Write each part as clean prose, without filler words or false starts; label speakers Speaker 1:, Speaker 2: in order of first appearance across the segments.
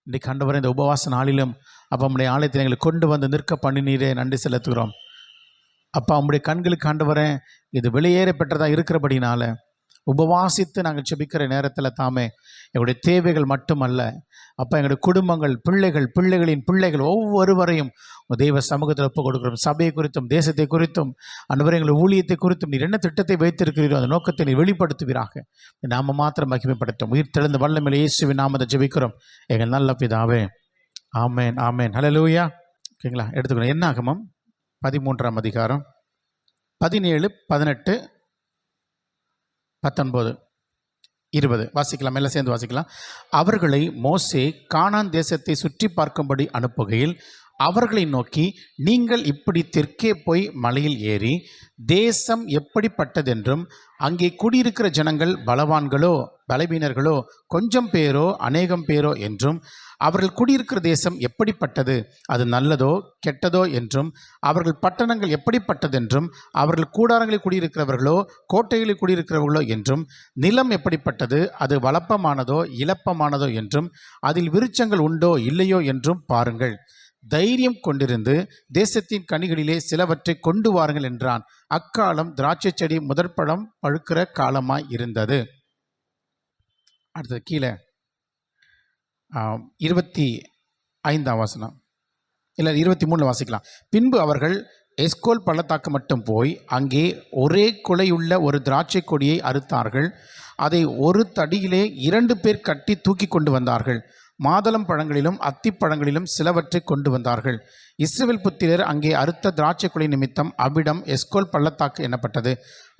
Speaker 1: இன்றைக்கு ஆண்டவரே இந்த உபவாச நாளிலும் அப்போ உம்முடைய ஆலயத்தில் எங்களை கொண்டு வந்து நிற்க பண்ணினீரே, நன்றி செலுத்துகிறோம். அப்பா உம்முடைய கண்களுக்கு ஆண்டவரே இது வெளியேற பெற்றதாக இருக்கிறபடினால உபவாசித்து நாங்கள் செபிக்கிற நேரத்தில் தாமே எங்களுடைய தேவைகள் மட்டுமல்ல அப்பா, எங்களுடைய குடும்பங்கள், பிள்ளைகளின் பிள்ளைகள் ஒவ்வொருவரையும் தெய்வ சமூகத்தில் ஒப்புக் கொடுக்கிறோம். சபையை குறித்தும், தேசத்தை குறித்தும், ஆண்டவரே எங்களுடைய ஊழியத்தை குறித்தும் நீர் என்ன திட்டத்தை வைத்திருக்கிறீரோ அந்த நோக்கத்தை நீர் வெளிப்படுத்துவீராக. நாம மாத்திரம் மகிமைப்படுத்தும். உயிர் தெழுந்த வல்லமையிலே இயேசுவின் நாமத்தை ஜெபிக்கிறோம் எங்கள் நல்ல பிதாவே. ஆமேன், ஆமேன், ஹல்லேலூயா. ஓகேங்களா, எடுத்துக்கிறோம். என்னாகமம் 13ஆம் அதிகாரம் 17, 18, 19, 20 வாசிக்கலாம். எல்லாம் சேர்ந்து வாசிக்கலாம். அவர்களை மோசே கானான் தேசத்தை சுற்றி பார்க்கும்படி அனுப்புகையில் அவர்களை நோக்கி, நீங்கள் இப்படி தெற்கே போய் மலையில் ஏறி தேசம் எப்படிப்பட்டதென்றும் அங்கே குடியிருக்கிற ஜனங்கள் பலவான்களோ பலவீனர்களோ கொஞ்சம் பேரோ அநேகம் பேரோ என்றும் அவர்கள் குடியிருக்கிற தேசம் எப்படிப்பட்டது, அது நல்லதோ கெட்டதோ என்றும் அவர்கள் பட்டணங்கள் எப்படிப்பட்டதென்றும் அவர்கள் கூடாரங்களில் குடியிருக்கிறவர்களோ கோட்டைகளில் குடியிருக்கிறவர்களோ என்றும் நிலம் எப்படிப்பட்டது, அது வளப்பமானதோ இளப்பமானதோ என்றும் அதில் விருட்சங்கள் உண்டோ இல்லையோ என்றும் பாருங்கள். தைரியம் கொண்டிருந்து தேசத்தின் கனிகளிலே சிலவற்றை கொண்டு வாருங்கள் என்றான். அக்காலம் திராட்சை செடி முதற்பழம் பழுக்கிற காலமாய் இருந்தது. அடுத்தது கீழே 25ஆம் வசனம், இல்லை 23 வாசிக்கலாம். பின்பு அவர்கள் எஸ்கோல் பள்ளத்தாக்கு மட்டும் போய் அங்கே ஒரே குலையுள்ள ஒரு திராட்சை கொடியை அறுத்தார்கள். அதை ஒரு தடியிலே 2 பேர் கட்டி தூக்கி கொண்டு வந்தார்கள். மாதளம் பழங்களிலும் அத்திப்பழங்களிலும் சிலவற்றை கொண்டு வந்தார்கள். இஸ்ரவேல் புத்திரர் அங்கே அறுத்த திராட்சை கொடி நிமித்தம் அவ்விடம் எஸ்கோல் பள்ளத்தாக்கு எனப்பட்டது.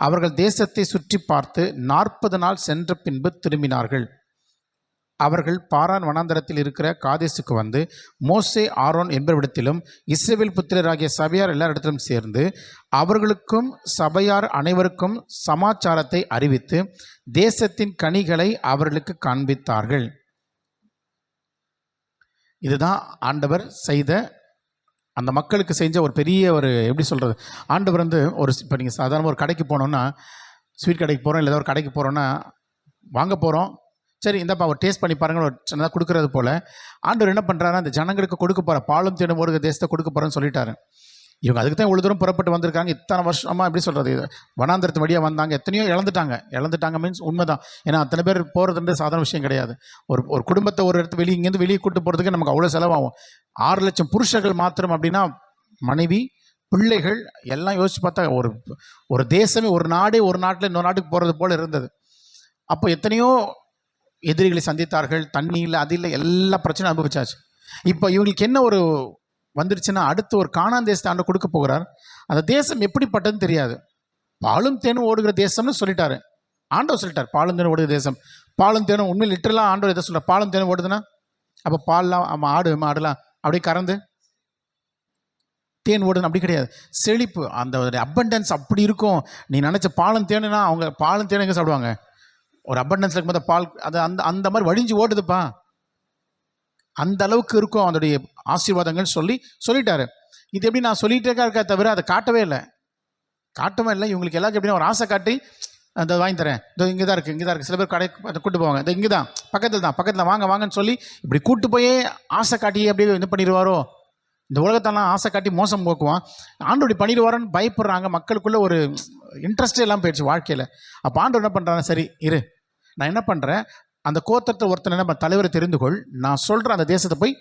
Speaker 1: அவர்கள் தேசத்தை சுற்றி பார்த்து 40 நாள் சென்ற பின்பு திரும்பினார்கள். அவர்கள் பாரான் வனாந்தரத்தில் இருக்கிற காதேசுக்கு வந்து மோசே, ஆரோன் என்பவரிடத்திலும் இஸ்ரவேல் புத்திரராகிய சபையார் எல்லாரிடத்திலும் சேர்ந்து அவர்களுக்கும் சபையார் அனைவருக்கும் சமாச்சாரத்தை அறிவித்து தேசத்தின் கனிகளை அவர்களுக்கு காண்பித்தார்கள். இதுதான் ஆண்டவர் செய்த, அந்த மக்களுக்கு செஞ்ச ஒரு பெரிய ஒரு, எப்படி சொல்கிறது, ஆண்டவர் வந்து ஒரு, இப்போ நீங்கள் சாதாரண ஒரு கடைக்கு போனோன்னா, ஸ்வீட் கடைக்கு போகிறோம் இல்லை ஏதோ ஒரு கடைக்கு போகிறோன்னா வாங்க போகிறோம், சரி இந்தப்பா ஒரு டேஸ்ட் பண்ணி பாருங்கள் ஒரு சின்னதாக கொடுக்கறது போல் ஆண்டவர் என்ன பண்ணுறாருன்னா அந்த ஜனங்களுக்கு கொடுக்க போகிற பாலும் தேனும் ஓடுகிற தேசத்தை கொடுக்க போகிறேன்னு சொல்லிட்டாரு. இவங்க அதுக்கு தான் இவ்வளோ தூரம் புறப்பட்டு வந்திருக்காங்க. இத்தனை வருஷமாக எப்படி சொல்கிறது, வனாந்திரத்து வழியாக வந்தாங்க, எத்தனையோ இழந்துட்டாங்க மீன்ஸ் உண்மைதான். ஏன்னா அத்தனை பேர் போகிறதுன்ற சாதாரண விஷயம் கிடையாது. ஒரு குடும்பத்தை ஒரு இடத்து இங்கேருந்து வெளியே கூட்டு போகிறதுக்கு நமக்கு அவ்வளோ செலவாகும். 6 லட்சம் புருஷர்கள் மாத்திரம் அப்படின்னா மனைவி பிள்ளைகள் எல்லாம் யோசிச்சு பார்த்தா ஒரு தேசமே, ஒரு நாடே ஒரு நாட்டில் இன்னொரு நாட்டுக்கு போகிறது போல் இருந்தது. அப்போ எத்தனையோ எதிரிகளை சந்தித்தார்கள். தண்ணி இல்லை, அது இல்லை, எல்லா பிரச்சனையும் அனுபவிச்சாச்சு. இப்போ இவங்களுக்கு என்ன ஒரு வந்துருச்சுன்னா, அடுத்து ஒரு கானான் தேசத்தை ஆண்டு கொடுக்க போகிறார். அந்த தேசம் எப்படிப்பட்டதுன்னு தெரியாது. பாலும் தேனும் ஓடுகிற தேசம்னு சொல்லிட்டாரு ஆண்டவர், சொல்லிட்டார் பாலும் தேனும் ஓடுகிற தேசம். பாலும் தேனும் உண்மையில் லிட்டரலாக ஆண்டவர் எதை சொல்கிறார், பாலும் தேனும் ஓடுதுன்னா அப்போ பால்லாம் ஆடுலாம் அப்படியே கறந்து தேன் ஓடுன்னு அப்படி கிடையாது. செழிப்பு, அந்த அபண்டன்ஸ் அப்படி இருக்கும். நீ நினச்ச பாலும் தேனுன்னா அவங்க பாலும் தேனும் எங்கே சாப்பிடுவாங்க, ஒரு அபண்டன்ஸ் இருக்கும்போது பால் அது அந்த மாதிரி வழிஞ்சு ஓடுதுப்பா, அந்த அளவுக்கு இருக்கும் அதோடைய ஆசீர்வாதங்கள் சொல்லிட்டாரு. இது எப்படி நான் சொல்லிகிட்டே இருக்கா தவிர அதை காட்டவே இல்லை. இவங்களுக்கு எல்லாருக்கும் எப்படின்னா ஒரு ஆசை காட்டி அந்த வாங்கி தரேன், இதோ இங்கே தான் இருக்குது. சில பேர் கடை கூட்டு போவாங்க, இந்த இங்கே தான் பக்கத்தில் வாங்கன்னு சொல்லி இப்படி கூட்டு போயே ஆசை காட்டி அப்படியே இது பண்ணிடுவாரோ. இந்த உலகத்தெல்லாம் ஆசை காட்டி மோசம் போக்குவான். ஆண்டோடி பண்ணிடுவாரோன்னு பயப்படுறாங்க. மக்களுக்குள்ளே ஒரு இன்ட்ரெஸ்டே எல்லாம் போயிடுச்சு வாழ்க்கையில். அப்போ ஆண்டவர் என்ன பண்ணுறாங்க, சரி இரு, நான் என்ன பண்ணுறேன், அந்த கோத்திரத்தை ஒருத்தனை நம்ம தலைவரை தெரிந்து கொள், நான் சொல்கிறேன் அந்த தேசத்தை போய்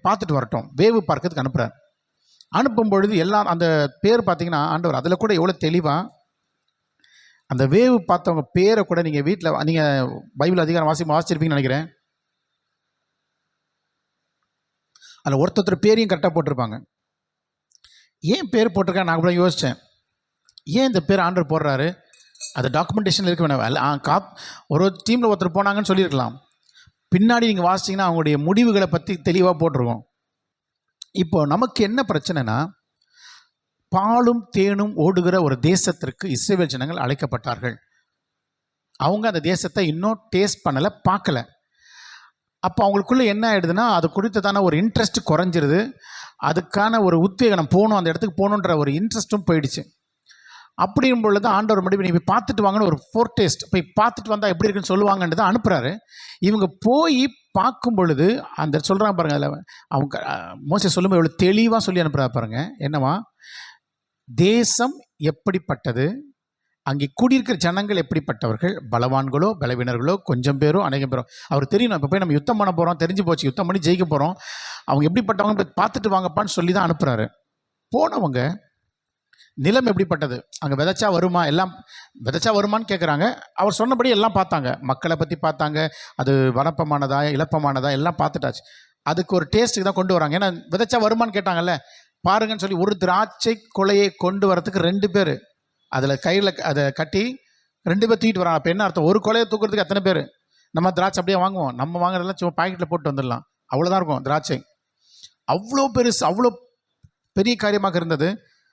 Speaker 1: பார்த்துட்டு வரட்டும், வேவு பார்க்கறதுக்கு அனுப்புகிறேன். அனுப்பும் பொழுது எல்லாம் அந்த பேர் பார்த்தீங்கன்னா ஆண்டவர் அதில் கூட எவ்வளோ தெளிவாக அந்த வேவு பார்த்தவங்க பேரை கூட நீங்கள் வீட்டில் நீங்கள் பைபிள் அதிகாரம் வாசிச்சிருப்பீங்கன்னு நினைக்கிறேன். அதில் ஒருத்தர் பேரையும் கரெக்டாக போட்டிருப்பாங்க. ஏன் பேர் போட்டிருக்கேன் நான் கூட யோசித்தேன், ஏன் இந்த பேர் ஆண்டவர் போடுறாரு, அது டாக்குமெண்டேஷன் இருக்க வேணாம். ஒரு டீமில் ஒருத்தர் போனாங்கன்னு சொல்லியிருக்கலாம். பின்னாடி நீங்கள் வாசிச்சிங்கன்னா அவங்களுடைய முடிவுகளை பற்றி தெளிவாக போட்டிருக்கோம். இப்போ நமக்கு என்ன பிரச்சனைனா, பாலும் தேனும் ஓடுகிற ஒரு தேசத்திற்கு இஸ்ரவேல் ஜனங்கள் அழைக்கப்பட்டார்கள். அவங்க அந்த தேசத்தை இன்னும் டேஸ்ட் பண்ணலை, பார்க்கல. அப்போ அவங்களுக்குள்ளே என்ன ஆகிடுதுன்னா, அது குறித்ததான ஒரு இன்ட்ரெஸ்ட் குறைஞ்சிருது. அதுக்கான ஒரு உத்வேகம் போகணும், அந்த இடத்துக்கு போகணுன்ற ஒரு இன்ட்ரெஸ்ட்டும் போயிடுச்சு. அப்படியும் பொழுது ஆண்டவர் மறுபடியும் நீ போய் பார்த்துட்டு வாங்கன்னு ஒரு ஃபோர்டேஸ்ட் போய் பார்த்துட்டு வந்தால் எப்படி இருக்குன்னு சொல்லுவாங்கன்னு தான் அனுப்புகிறாரு. இவங்க போய் பார்க்கும் பொழுது அந்த சொல்கிறாங்க பாருங்கள், அதில் அவங்க மோசே சொல்லும்போது எவ்வளோ தெளிவாக சொல்லி அனுப்புகிறா பாருங்க. என்னவா, தேசம் எப்படிப்பட்டது, அங்கே குடியிருக்கிற ஜனங்கள் எப்படிப்பட்டவர்கள், பலவான்களோ பலவீனர்களோ கொஞ்சம் பேரோ அநேகம் பேரோ அவருக்கு தெரியணும். இப்போ போய் நம்ம யுத்தம் பண்ண போகிறோம், தெரிஞ்சு போச்சு, யுத்தம் பண்ணி ஜெயிக்க போகிறோம், அவங்க எப்படிப்பட்டவங்க போய் பார்த்துட்டு வாங்கப்பான்னு சொல்லி தான் அனுப்புகிறாரு. போனவங்க நிலம் எப்படிப்பட்டது, அங்கே விதைச்சா வருமா, எல்லாம் விதைச்சா வருமானு கேட்குறாங்க. அவர் சொன்னபடி எல்லாம் பார்த்தாங்க, மக்களை பற்றி பார்த்தாங்க, அது வனப்பமானதா இழப்பமானதா எல்லாம் பார்த்துட்டாச்சு. அதுக்கு ஒரு டேஸ்ட்டுக்கு தான் கொண்டு வராங்க. ஏன்னா விதைச்சா வருமானு கேட்டாங்கல்ல, பாருங்கன்னு சொல்லி ஒரு திராட்சை கொலையை கொண்டு வரத்துக்கு 2 பேர் அதில் கையில் அதை கட்டி 2 பேர் தூக்கிட்டு வராங்க. அப்போ என்ன அர்த்தம், ஒரு கொலையை தூக்குறதுக்கு எத்தனை பேர்? நம்ம திராட்சை அப்படியே வாங்குவோம், நம்ம வாங்குறதெல்லாம் சும்மா பாக்கெட்டில் போட்டு வந்துடலாம், அவ்வளோதான் இருக்கும் திராட்சை. அவ்வளோ பெருசு, அவ்வளோ பெரிய காரியமாக இருந்தது.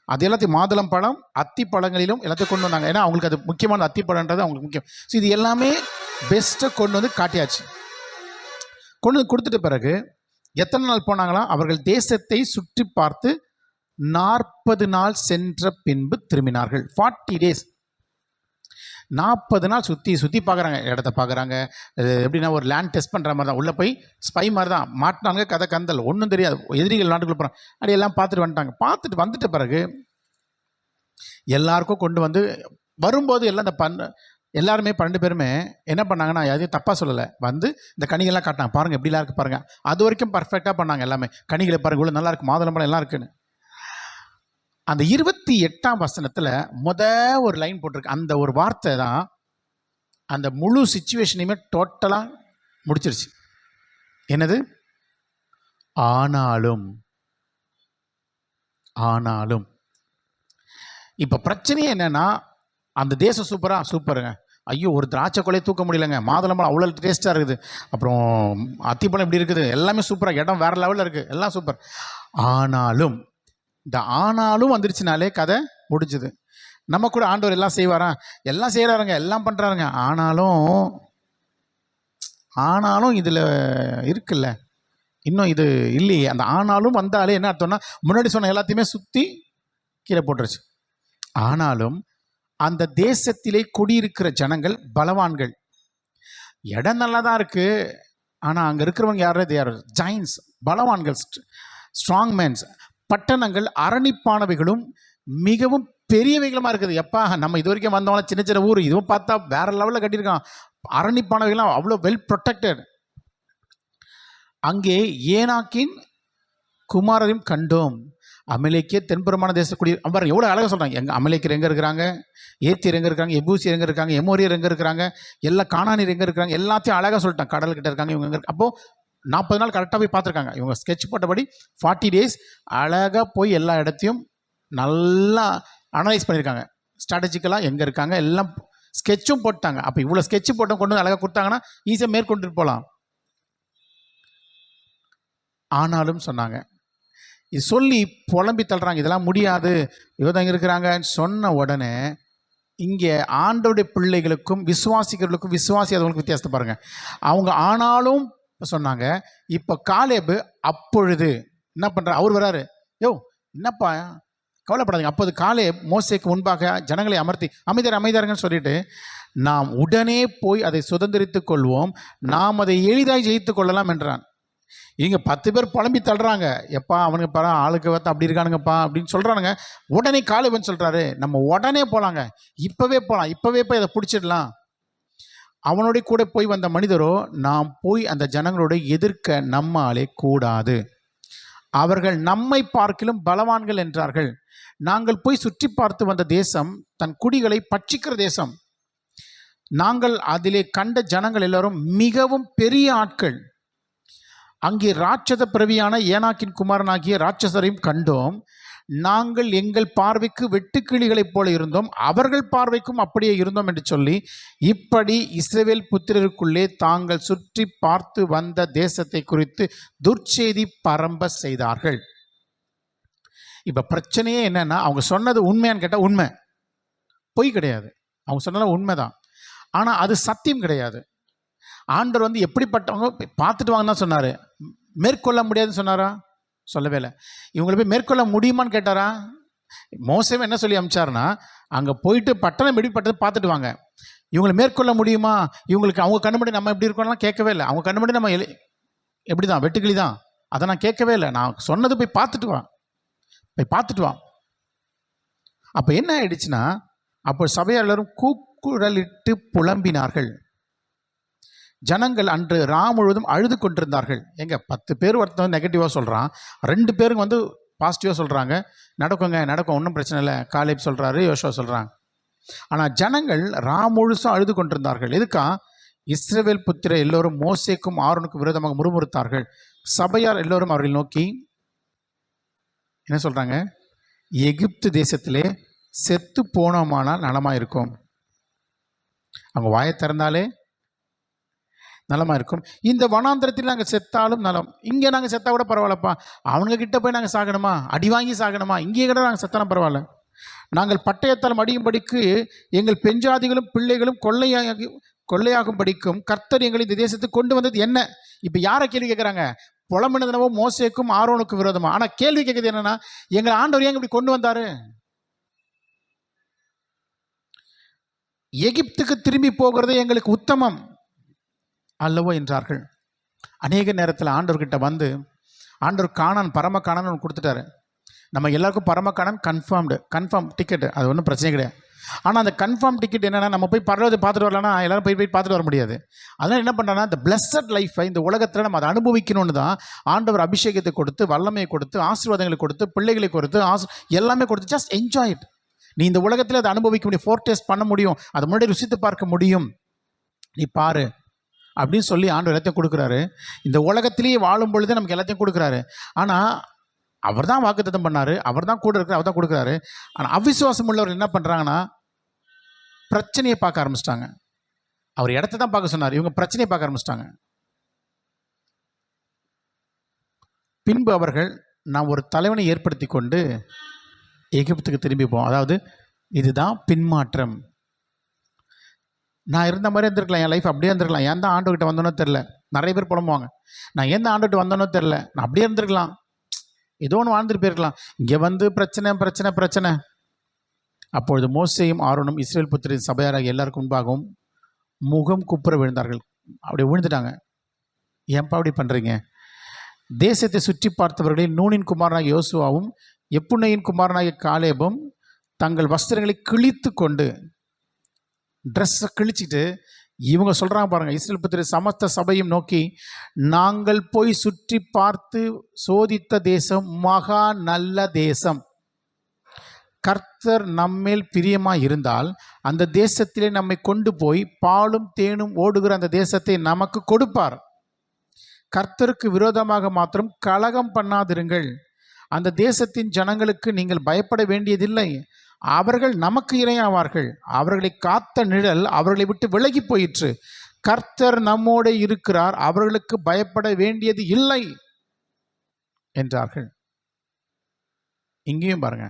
Speaker 1: அது எல்லாத்தையும் மாதுளம் பழம் அத்தி பழங்களிலும் எல்லாத்தையும் கொண்டு வந்தாங்க. ஏன்னா அவங்களுக்கு அது முக்கியமான அத்தி பழன்றது அவங்களுக்கு முக்கியம். ஸோ இது எல்லாமே பெஸ்ட்டை கொண்டு வந்து காட்டியாச்சு. கொண்டு வந்து கொடுத்துட்ட பிறகு எத்தனை நாள் போனாங்களாம், அவர்கள் தேசத்தை சுற்றி பார்த்து 40 நாள் சென்ற பின்பு திரும்பினார்கள். 40 days, 40 நாள் சுற்றி பார்க்குறாங்க, இடத்த பார்க்குறாங்க. எப்படின்னா ஒரு லேண்ட் டெஸ்ட் பண்ணுற மாதிரி தான், உள்ளே போய் ஸ்பை மாதிரி தான் மாட்டினாங்க. கதை கந்தல் ஒன்றும் தெரியாது, எதிரிகள் நாட்டுக்குள்ள போகிறாங்க, அப்படி எல்லாம் பார்த்துட்டு வந்துட்டாங்க. பார்த்துட்டு வந்துட்ட பிறகு எல்லாருக்கும் கொண்டு வந்து வரும்போது எல்லாம் இந்த எல்லாருமே 12 பேருமே என்ன பண்ணாங்கன்னா, எதையும் தப்பாக சொல்லலை, வந்து இந்த கனிகள்லாம் காட்டினாங்க, பாருங்கள் எப்படிலாம் இருக்குது பாருங்கள். அது வரைக்கும் பர்ஃபெக்டாக பண்ணாங்க எல்லாமே. கனிகளை பாருங்கள், இவ்வளோ நல்லா இருக்குது, மாதுளம்பழம் எல்லாம் இருக்குன்னு. அந்த 28ஆம் வசனத்தில் ஒரு லைன் போட்டிருக்கு. அந்த ஒரு வார்த்தை தான் அந்த முழு சிச்சுவேஷனையுமே டோட்டலாக முடிச்சிருச்சு. என்னது? ஆனாலும். ஆனாலும் இப்போ பிரச்சனையே என்னன்னா, அந்த தேசம் சூப்பருங்க, ஐயோ ஒரு திராட்சை கொலையை தூக்க முடியலங்க, மாதுளம்பழம் அவ்வளோ டேஸ்ட்டாக இருக்குது, அப்புறம் அத்திப்பழம் இப்படி இருக்குது, எல்லாமே சூப்பராக, இடம் வேறு லெவலில் இருக்குது, எல்லாம் சூப்பர். ஆனாலும், இந்த ஆனாலும் வந்துருச்சுனாலே கதை முடிஞ்சுது. நம்ம கூட ஆண்டவர் எல்லாம் செய்வாரா, எல்லாம் செய்கிறாருங்க, எல்லாம் பண்ணுறாருங்க, ஆனாலும் இதில் இருக்குல்ல, இன்னும் இது இல்லையே. அந்த ஆனாலும் வந்தாலே என்ன அர்த்தம்னா, முன்னாடி சொன்ன எல்லாத்தையுமே சுற்றி கீழே போட்டுருச்சு. ஆனாலும் அந்த தேசத்திலே குடியிருக்கிற ஜனங்கள் பலவான்கள். இடம் நல்லா தான் இருக்குது, ஆனால் அங்கே இருக்கிறவங்க யார்? தே ஆர் ஜாயின்ஸ், பலவான்கள், ஸ்ட்ராங் மேன்ஸ். பட்டணங்கள் அரணிப்பானவைகளும் மிகவும் பெரியவைகளுமா இருக்குது. எப்பா நம்ம இது வரைக்கும் வந்தவங்கள சின்ன சின்ன ஊர், இதுவும் பார்த்தா வேற லெவலில் கட்டியிருக்கான். அரணிப்பானவைகள்லாம் அவ்வளோ வெல் ப்ரொடெக்டட். அங்கே ஏனாக்கின் குமாரரையும் கண்டோம். அமலேக்கிய தென்புறமான தேசக்கூடிய அவர் எவ்வளோ அழகாக சொல்கிறாங்க. எங்கள் அமலேக்கியர் எங்கே இருக்கிறாங்க, ஏத்தியர் எங்கே இருக்காங்க, எபூசியர் எங்கே இருக்காங்க, எமோரியர் எங்கே இருக்கிறாங்க, எல்லா கானானியர் எங்கே இருக்கிறாங்க, எல்லாத்தையும் அழகாக சொல்லிட்டாங்க. கடல்கிட்ட இருக்காங்க இவங்க எங்கே இருக்கு. அப்போது 40 நாள் கரெக்டாக போய் பார்த்துருக்காங்க. இவங்க ஸ்கெட்ச் போட்டபடி 40 days அழகாக போய் எல்லா இடத்தையும் நல்லா அனலைஸ் பண்ணியிருக்காங்க. ஸ்ட்ராட்டஜிக்கலாக எங்கே இருக்காங்க எல்லாம் ஸ்கெட்சும் போட்டாங்க. அப்போ இவ்வளோ ஸ்கெட்சு போட்டோம் கொண்டு வந்து அழகாக கொடுத்தாங்கன்னா ஈஸியாக மேற்கொண்டு போகலாம். ஆனாலும் சொன்னாங்க, இது சொல்லி புலம்பி தள்ளுறாங்க, இதெல்லாம் முடியாது, இவங்க இருக்கிறாங்கன்னு சொன்ன உடனே இங்கே ஆண்டவருடைய பிள்ளைகளுக்கும் விசுவாசிக்கிறவர்களுக்கும் விசுவாசியாதவங்களுக்கும் வித்தியாசத்தை பாருங்கள். அவங்க ஆனாலும் சொன்னாங்க. இப்போ காலேபு அப்பொழுது என்ன பண்ணுற, அவர் வராரு, யோ என்னப்பா கவலைப்படாதீங்க. அப்போது காலேப் மோசேக்கு முன்பாக ஜனங்களை அமர்த்தி அமைதியாருங்கன்னு சொல்லிட்டு, நாம் உடனே போய் அதை சுதந்திரித்து கொள்வோம், நாம் அதை எளிதாய் ஜெயித்து கொள்ளலாம் என்றான். இங்கே 10 பேர் புலம்பி தள்ளுறாங்க, எப்பா அவனுக்கு பாரு ஆளுக்கு பார்த்து அப்படி இருக்கானுங்கப்பா அப்படின்னு சொல்கிறானுங்க. உடனே காலேபுன்னு சொல்கிறாரு, நம்ம உடனே போகலாங்க, இப்போவே போகலாம், இப்போவே போய் அதை பிடிச்சிடலாம். அவனுடைய கூட போய் வந்த மனிதரோ, நாம் போய் அந்த ஜனங்களோட எதிர்க்க நம்மாலே கூடாது, அவர்கள் நம்மை பார்க்கிலும் பலவான்கள் என்றார்கள். நாங்கள் போய் சுற்றி பார்த்து வந்த தேசம் தன் குடிகளை பட்சிக்கிற தேசம். நாங்கள் அதிலே கண்ட ஜனங்கள் எல்லாரும் மிகவும் பெரிய ஆட்கள். அங்கே ராட்சத பிறவியான ஏனாக்கின் குமாரனாகிய ராட்சசரையும் கண்டோம். நாங்கள் எங்கள் பார்வைக்கு வெட்டுக்கிளிகளைப் போல இருந்தோம், அவர்கள் பார்வைக்கும் அப்படியே இருந்தோம் என்று சொல்லி, இப்படி இஸ்ரவேல் புத்திரருக்குள்ளே தாங்கள் சுற்றி பார்த்து வந்த தேசத்தை குறித்து துர்ச்செய்தி பரம்ப செய்தார்கள். இப்போ பிரச்சனையே என்னன்னா, அவங்க சொன்னது உண்மையான்னு கேட்டால் உண்மை, பொய் கிடையாது. அவங்க சொன்னது உண்மைதான், ஆனால் அது சத்தியம் கிடையாது. ஆண்டவர் வந்து எப்படிப்பட்டவங்க பார்த்துட்டு வாங்க தான் சொன்னார். மேற்கொள்ள முடியாதுன்னு சொன்னாரா? சொல்லவே இல்லை. இவங்களை போய் மேற்கொள்ள முடியுமான்னு கேட்டாரா? மோசேவே என்ன சொல்லி அனுப்பிச்சாருன்னா, அங்கே போயிட்டு பட்டணம் எப்படிப்பட்டது பார்த்துட்டு வாங்க. இவங்களை மேற்கொள்ள முடியுமா, இவங்களுக்கு அவங்க கண்ணு முன்னாடி நம்ம எப்படி இருக்கோம்லாம் கேட்கவே இல்லை. அவங்க கண்ணு முன்னாடி நம்ம எப்படி தான் வெட்டுக்கிளி தான், அதை நான் கேட்கவே இல்லை. நான் சொன்னது போய் பார்த்துட்டு வா, போய் பார்த்துட்டு வா. அப்போ என்ன ஆயிடுச்சுன்னா, அப்போ சபையார் எல்லாரும் கூக்குரலிட்டு புலம்பினார்கள். ஜனங்கள் அன்று முழுவதும் அழுது கொண்டிருந்தார்கள். எங்க 10 பேர் ஒருத்தன் நெகட்டிவாக சொல்கிறான், 2 பேருக்கு வந்து பாசிட்டிவாக சொல்கிறாங்க. நடக்கும், ஒன்றும் பிரச்சனை இல்லை, காலேப் சொல்கிறாரு, யோசுவா சொல்கிறாங்க. ஆனால் ஜனங்கள் முழுசும் அழுது கொண்டிருந்தார்கள். எதுக்கா? இஸ்ரவேல் புத்திர எல்லோரும் மோசேக்கும் ஆரோனுக்கும் விரோதமாக முறுமுறுத்தார்கள். சபையார் எல்லோரும் அவர்களை நோக்கி என்ன சொல்கிறாங்க? எகிப்து தேசத்திலே செத்து போனோமானால் நலமாக இருக்கும். அவங்க வாயை திறந்தாலே நலமாக இருக்கும். இந்த வனாந்திரத்தில் நாங்கள் செத்தாலும் நலம். இங்கே நாங்கள் செத்தா கூட பரவாயில்லப்பா, அவங்க கிட்ட போய் நாங்கள் சாகணுமா, அடி வாங்கி சாகணுமா, இங்கே கூட நாங்கள் செத்தாலும் பரவாயில்ல. நாங்கள் பட்டயத்தால் அடியும்படிக்கு எங்கள் பெஞ்சாதிகளும் பிள்ளைகளும் கொள்ளையாகும் படிக்கும் கர்த்தர் எங்களை இந்த தேசத்துக்கு கொண்டு வந்தது என்ன? இப்போ யாரை கேள்வி கேட்குறாங்க? புலம்பினதுனவோ மோசேக்கும் ஆரோனுக்கும் விரோதமா. ஆனால் கேள்வி கேட்குறது என்னன்னா, எங்கள் ஆண்டவர் ஏன் இப்படி கொண்டு வந்தாரு? எகிப்துக்கு திரும்பி போகிறதே எங்களுக்கு உத்தமம் அல்லவோ என்றார்கள். அநேக நேரத்தில் ஆண்டவர்கிட்ட வந்து, ஆண்டவர் காணான், பரம காணான் கொடுத்துட்டாரு. நம்ம எல்லாருக்கும் பரம காணான் கன்ஃபார்ம் டிக்கெட்டு, அது ஒன்றும் பிரச்சனை கிடையாது. ஆனால் அந்த கன்ஃபார்ம் டிக்கெட் என்னென்னா, நம்ம போய் பரவாயில்ல பார்த்துட்டு வரலான்னா எல்லோரும் போய் பார்த்துட்டு வர முடியாது. அதனால் என்ன பண்ணுறாங்கன்னா, இந்த பிளஸட் லைஃப்பை இந்த உலகத்தில் நம்ம அதை அனுபவிக்கணும்னு தான் ஆண்டவர் அபிஷேகத்தை கொடுத்து, வல்லமையை கொடுத்து, ஆசீர்வாதங்களை கொடுத்து, பிள்ளைகளை கொடுத்து, எல்லாமே கொடுத்து, ஜஸ்ட் என்ஜாய் இட். நீ இந்த உலகத்தில் அதை அனுபவிக்க முடியும், ஃபோர்டேஸ்ட் பண்ண முடியும், அதை முன்னாடி ருசித்து பார்க்க முடியும், நீ பாரு அப்படின்னு சொல்லி ஆண்டவர் எல்லாத்தையும் கொடுக்குறாரு. இந்த உலகத்திலேயே வாழும் பொழுது நமக்கு எல்லாத்தையும் கொடுக்குறாரு. ஆனால் அவர் தான் வாக்குத்தத்தம் பண்ணார், அவர் தான் கூட இருக்கிற, அவர் தான் கொடுக்குறாரு. ஆனால் அவிசுவாசம் உள்ளவர் என்ன பண்ணுறாங்கன்னா, பிரச்சனையை பார்க்க ஆரம்பிச்சிட்டாங்க. அவர் இடத்த தான் பார்க்க சொன்னார், இவங்க பிரச்சனையை பார்க்க ஆரம்பிச்சிட்டாங்க. பின்பு அவர்கள், நான் ஒரு தலைவனை ஏற்படுத்தி கொண்டு எகிப்துக்கு திரும்பி போவோம். அதாவது இதுதான் பின்மாற்றம். நான் இருந்த மாதிரி இருந்திருக்கலாம், என் லைஃப் அப்படியே இருந்திருக்கலாம். ஏன் தான் ஆண்டுகிட்ட வந்தோன்னோ தெரில. நிறைய பேர் புலம்புவாங்க, நான் எந்த ஆண்டுகிட்ட வந்தோன்னோ தெரில, நான் அப்படியே இருந்திருக்கலாம், ஏதோ ஒன்று வாழ்ந்துட்டு போயிருக்கலாம். இங்கே வந்து பிரச்சனை. அப்பொழுது மோசேயும் ஆரோனும் இஸ்ரவேல் புத்திரரின் சபையாராக எல்லாருக்கும் முன்பாகவும் முகம் குப்புற விழுந்தார்கள். அப்படி விழுந்துட்டாங்க. ஏன்பா அப்படி பண்ணுறீங்க? தேசத்தை சுற்றி பார்த்தவர்களில் நூனின் குமாரனாகிய யோசுவாவும் எப்புன்னையின் குமாரனாகிய காலேபும் தங்கள் வஸ்திரங்களை கிழித்து கொண்டு, ட்ரெஸ்ஸை கிழிச்சிட்டு இவங்க சொல்கிறாங்க பாருங்கள், இஸ்ரவேல் புத்திரர் சமஸ்த சபையும் நோக்கி, நாங்கள் போய் சுற்றி பார்த்து சோதித்த தேசம் மகா நல்ல தேசம். கர்த்தர் நம்மேல் பிரியமாக இருந்தால் அந்த தேசத்திலே நம்மை கொண்டு போய் பாலும் தேனும் ஓடுகிற அந்த தேசத்தை நமக்கு கொடுப்பார். கர்த்தருக்கு விரோதமாக மாத்திரம் கலகம் பண்ணாதிருங்கள். அந்த தேசத்தின் ஜனங்களுக்கு நீங்கள் பயப்பட வேண்டியதில்லை, அவர்கள் நமக்கு இரையாவார்கள். அவர்களை காத்த நிழல் அவர்களை விட்டு விலகி போயிற்று. கர்த்தர் நம்மோடு இருக்கிறார், அவர்களுக்கு பயப்பட வேண்டியது இல்லை என்றார்கள். இங்கேயும் பாருங்க,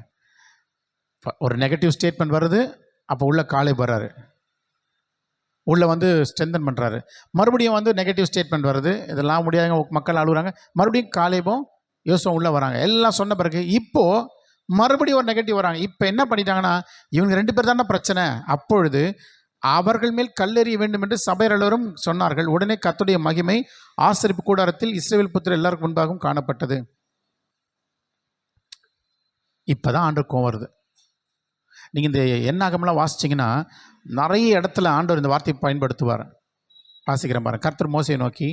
Speaker 1: ஒரு நெகட்டிவ் ஸ்டேட்மெண்ட் வருது. அப்போ உள்ள காலேப் வர்றாரு, உள்ள வந்து ஸ்ட்ரென்தன் பண்ணுறாரு. மறுபடியும் வந்து நெகட்டிவ் ஸ்டேட்மெண்ட் வருது, இதெல்லாம் முடியாதுங்க, மக்கள் அழுகுறாங்க. மறுபடியும் காலேபும் யோசுவாவும் உள்ளே வராங்க. எல்லாம் சொன்ன பிறகு இப்போது மறுபடியும் ஒரு நெகட்டிவ் வராங்க. இப்போ என்ன பண்ணிட்டாங்கன்னா, இவங்க 2 பேர் தானே பிரச்சனை. அப்பொழுது அவர்கள் மேல் கல்லெறிய வேண்டும் என்று சபையார் எல்லோரும் சொன்னார்கள். உடனே கர்த்தருடைய மகிமை ஆசரிப்பு கூடாரத்தில் இஸ்ரவேல் புத்திரர் எல்லாருக்கும் முன்பாகவும் காணப்பட்டது. இப்போ தான் ஆண்டவர் கோவம் வருது. நீங்கள் இந்த என்னாகமெல்லாம் வாசிச்சிங்கன்னா நிறைய இடத்துல ஆண்டவர் இந்த வார்த்தையை பயன்படுத்துவார். வாசிக்கிறேன் பாருங்க. கர்த்தர் மோசேயை நோக்கி,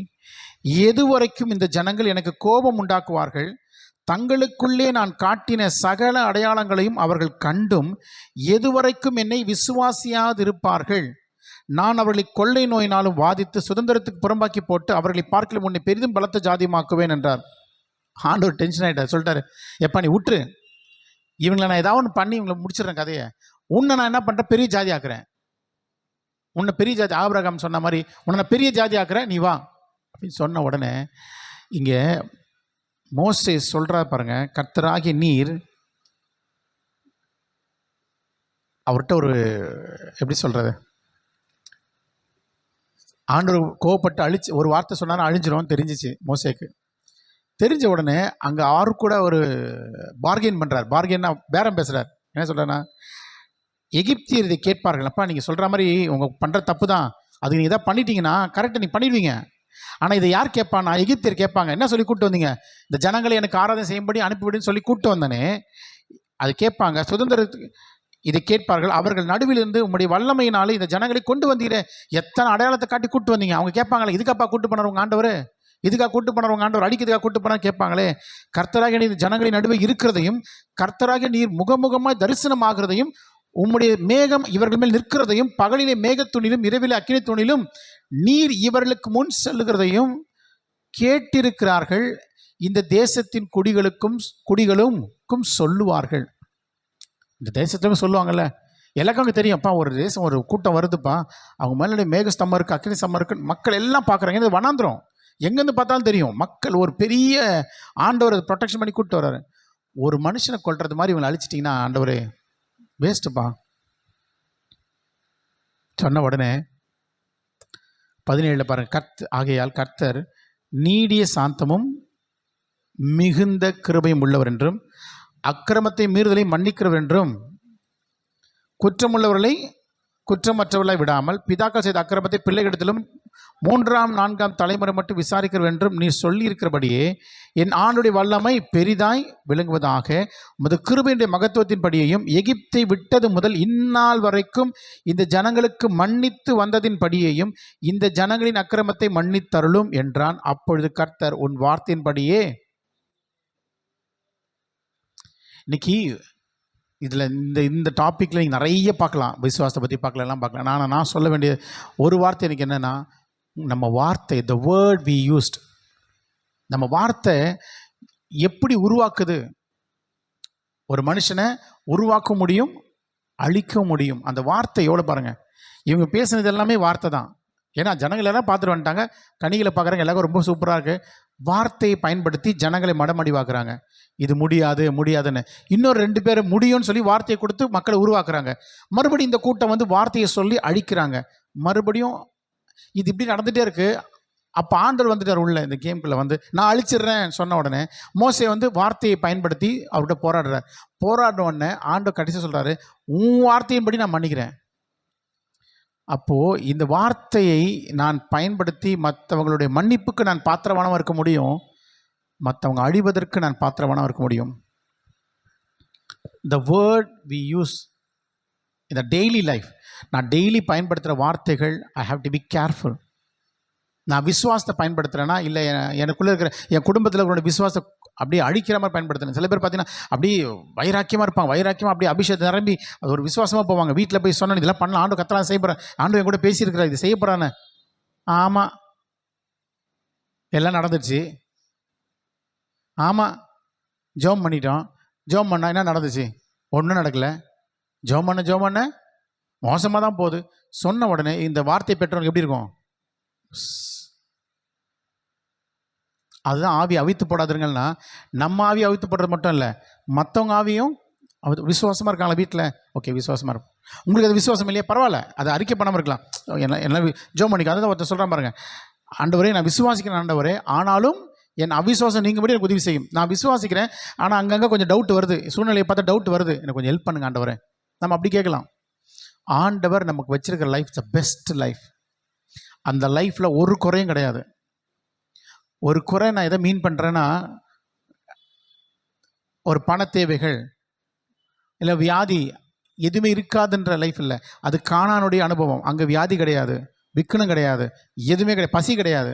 Speaker 1: எது வரைக்கும் இந்த ஜனங்கள் எனக்கு கோபம் உண்டாக்குவார்கள்? தங்களுக்குள்ளே நான் காட்டின சகல அடையாளங்களையும் அவர்கள் கண்டும் எதுவரைக்கும் என்னை விசுவாசியாதிருப்பார்கள்? நான் அவர்களை கொள்ளை நோயினாலும் வாதித்து சுதந்திரத்துக்கு புறம்பாக்கி போட்டு அவர்களை பார்க்கல உன்னை பெரிதும் பலத்த ஜாதியமாக்குவேன் என்றார். ஆண்டவர் டென்ஷன் ஆகிட்டார். சொல்லிட்டாரு, எப்பா நீ விட்டுரு, இவங்களை நான் ஏதாவது ஒன்று பண்ணி இவங்களை முடிச்சிடுறேன் கதையை. உன்னை நான் என்ன பண்ணுறேன், பெரிய ஜாதி ஆக்குறேன். உன்னை பெரிய ஜாதி, ஆபிரகாம் சொன்ன மாதிரி உன்னை நான் பெரிய ஜாதி ஆக்குறேன், நீ வா அப்படின்னு சொன்ன உடனே இங்கே மோசே சொல்கிறா பாருங்க, கர்த்தராகிய நீர் அவர்கிட்ட ஒரு எப்படி சொல்கிறது, ஆண்டவர் கோவப்பட்டு ஒரு வார்த்தை சொன்னாலும் அழிஞ்சிரும் தெரிஞ்சிச்சு மோசேக்கு. தெரிஞ்ச உடனே அங்கே ஆறு கூட ஒரு பார்கெயின் பண்ணுறார். பார்கெயின்னா பேரம் பேசுகிறார். என்ன சொல்கிறேன்னா, எகிப்தியர் இதை கேட்பார்கள், அப்பா நீங்கள் சொல்கிற மாதிரி உங்கள் பண்ணுற தப்பு தான், அது நீங்கள் இதாக பண்ணிட்டீங்கன்னா கரெக்டாக நீங்கள் பண்ணிடுவீங்க. ஆனால் இதை யார் கேட்பான்னா, எகிப்தியர் கேட்பாங்க, என்ன சொல்லி கூப்பிட்டு வந்தீங்க, இந்த ஜனங்களை எனக்கு ஆராதனை செய்யும்படி அனுப்பிவிடுன்னு சொல்லி கூப்பிட்டு வந்தனே, அது கேட்பாங்க. சுதந்திரத்துக்கு இதை கேட்பார்கள். அவர்கள் நடுவிலிருந்து உங்களுடைய வல்லமையினாலே இந்த ஜனங்களை கொண்டு வந்தீங்க, எத்தனை அடையாளத்தை காட்டி கூட்டு வந்தீங்க. அவங்க கேட்பாங்களே, இதுக்காப்பா கூட்டு பண்ணுறவங்க ஆண்டவர், இதுக்காக கூட்டு பண்ணுறவங்க ஆண்டவர், அடிக்கிறதுக்காக கூட்டு பண்ண கேட்பாங்களே. கர்த்தராக நீர் ஜனங்களின் நடுவே இருக்கிறதையும், கர்த்தராக நீர் முகமுகமாய் தரிசனமாகிறதையும், உம்முடைய மேகம் இவர்கள் மேல் நிற்கிறதையும், பகலிலே மேகத்துணிலும் இரவிலே அக்கினி துணிலும் நீர் இவர்களுக்கு முன் செல்லுகிறதையும் கேட்டிருக்கிறார்கள். இந்த தேசத்தின் குடிகளுக்கும் சொல்லுவார்கள். இந்த தேசத்துலையும் சொல்லுவாங்கல்ல, எல்லாருக்கும் அங்கே தெரியும்ப்பா, ஒரு தேசம் ஒரு கூட்டம் வருதுப்பா, அவங்க மேலே மேகஸ்தம்பம் இருக்குது, அக்கினி ஸ்தம்பம் இருக்குது, மக்கள் எல்லாம் பார்க்குறாங்க. இது வனாந்திரம், எங்கேருந்து பார்த்தாலும் தெரியும். மக்கள் ஒரு பெரிய ஆண்டவர் ப்ரொடெக்ஷன் பண்ணி கூப்பிட்டு வர்றாரு. ஒரு மனுஷனை கொல்றது மாதிரி இவங்களை அழிச்சிட்டிங்கன்னா ஆண்டவரே வேஸ்ட்டுப்பா சொன்ன உடனே 17 பாருங்க, ஆகையால் கர்த்தர் நீடிய சாந்தமும் மிகுந்த கிருபையும் உள்ளவர் என்றும், அக்கிரமத்தை மீறுதலை மன்னிக்கிறவர் என்றும், குற்றமுள்ளவர்களை குற்றமற்றவர்களை விடாமல் பிதாக்கள் செய்த அக்கிரமத்தை பிள்ளைகளிடத்திலும் 3ஆம் 4ஆம் தலைமுறை மட்டும் விசாரிக்கிறவர் என்றும் நீ சொல்லியிருக்கிறபடியே என் ஆண்டுடைய வல்லமை பெரிதாய் விளங்குவதாக. உமது கிருபையுடைய மகத்துவத்தின்படியையும் எகிப்தை விட்டது முதல் இந்நாள் வரைக்கும் இந்த ஜனங்களுக்கு மன்னித்து வந்ததின் படியையும் இந்த ஜனங்களின் அக்கிரமத்தை மன்னித்தருளும் என்றான். அப்பொழுது கர்த்தர் உன் வார்த்தையின்படியே. இன்னைக்கு இதில் இந்த டாப்பிக்கில் நீங்கள் நிறைய பார்க்கலாம், விசுவாசத்தை பற்றி பார்க்கலாம், பார்க்கலாம். நான் சொல்ல வேண்டிய ஒரு வார்த்தை எனக்கு என்னென்னா, நம்ம வார்த்தை, த வேர்ட் வி யூஸ்ட், நம்ம வார்த்தை எப்படி உருவாக்குது. ஒரு மனுஷனை உருவாக்க முடியும், அழிக்க முடியும். அந்த வார்த்தை எவ்வளோ பாருங்கள். இவங்க பேசுனது எல்லாமே வார்த்தை தான். ஏன்னா ஜனங்கள் எல்லாம் பார்த்துட்டு வந்துட்டாங்க, கனிகளை பார்க்குறாங்க, எல்லாருக்கும் ரொம்ப சூப்பராக இருக்குது. வார்த்தையை பயன்படுத்தி ஜனங்களை மடமடிவாக்குறாங்க. இது முடியாது முடியாதுன்னு. இன்னொரு 2 பேர் முடியும்னு சொல்லி வார்த்தையை கொடுத்து மக்களை உருவாக்குறாங்க. மறுபடியும் இந்த கூட்டம் வந்து வார்த்தையை சொல்லி அழிக்கிறாங்க. மறுபடியும் இது இப்படி நடந்துகிட்டே இருக்குது. அப்போ ஆண்டவர் வந்துட்டார் உள்ள இந்த கேம்குள்ளே வந்து, நான் அழிச்சிடுறேன் சொன்ன உடனே மோசே வந்து வார்த்தையை பயன்படுத்தி அவர்கிட்ட போராடுறார். போராடின உடனே ஆண்டவர் கடைசி சொல்கிறாரு, உன் வார்த்தையின்படி நான் மன்னிக்கிறேன். அப்போது இந்த வார்த்தையை நான் பயன்படுத்தி மற்றவங்களுடைய மன்னிப்புக்கு நான் பாத்திரவானமாக இருக்க முடியும், மற்றவங்க அழிவதற்கு நான் பாத்திரவானமாக இருக்க முடியும். த வேர்ட் வி யூஸ் இந்த டெய்லி லைஃப், நான் டெய்லி பயன்படுத்துகிற வார்த்தைகள், I have to be careful. நான் விசுவாசத்தை பயன்படுத்துகிறேன்னா இல்லை எனக்குள்ளே இருக்கிற என் குடும்பத்தில் இருக்கிற விசுவாசத்தை அப்படியே அழிக்கிற மாதிரி பயன்படுத்துகிறேன். சில பேர் பார்த்தீங்கன்னா அப்படியே வைராக்கியமாக இருப்பாங்க, வைராக்கியமாக அப்படியே அபிஷேகத்தை நிரம்பி அது ஒரு விசுவாசமாக போவாங்க. வீட்டில் போய் சொன்னால் இதெல்லாம் பண்ணலாம், ஆண்டு கத்தலாம் செய்ய போகிறேன், ஆண்டு என் கூட பேசியிருக்கிறார், இது செய்ய போகிறானே. ஆமாம், எல்லாம் நடந்துச்சு. ஆமாம், ஜோம் பண்ணிட்டோம். ஜோம் பண்ணால் என்ன நடந்துச்சு? ஒன்றும் நடக்கலை. ஜோம் பண்ண மோசமாக தான் போகுது. சொன்ன உடனே இந்த வார்த்தை பெற்றவங்க எப்படி இருக்கும்? அதுதான் ஆவி அவித்து போடாதுங்கன்னா, நம்ம ஆவி அவித்து போடுறது மட்டும் இல்லை, மற்றவங்க ஆவியும் விசுவாசமாக இருக்காங்களா வீட்டில்? ஓகே, விசுவாசமாக இருக்கும். உங்களுக்கு அது விசுவாசம் இல்லையா? பரவாயில்ல, அதை அறிக்கை பண்ணாமல் இருக்கலாம். என்ன ஜோம் பண்ணிக்க. அதுதான் ஒருத்தர் சொல்கிறான் பாருங்க, ஆண்டவரே நான் விசுவாசிக்கிறேன் ஆண்டவரே, ஆனாலும் என் அவிசுவாசம் நீங்கபடி எனக்கு உதவி செய்யும். நான் விசுவாசிக்கிறேன், ஆனால் அங்கங்கே கொஞ்சம் டவுட் வருது, சூழ்நிலையை பார்த்தா டவுட் வருது, எனக்கு கொஞ்சம் ஹெல்ப் பண்ணுங்க ஆண்டவரே. நம்ம அப்படி கேட்கலாம். ஆண்டவர் நமக்கு வச்சிருக்கிற லைஃப் த பெஸ்ட் லைஃப். அந்த லைஃப்பில் ஒரு குறையும் கிடையாது. ஒரு குறை நான் எதை மீன் பண்ணுறேன்னா, ஒரு பண தேவைகள் இல்லை வியாதி எதுவுமே இருக்காதுன்ற லைஃப் இல்லை. அது கானானுடைய அனுபவம். அங்கே வியாதி கிடையாது, விக்கணும் கிடையாது, எதுவுமே கிடையாது, பசி கிடையாது,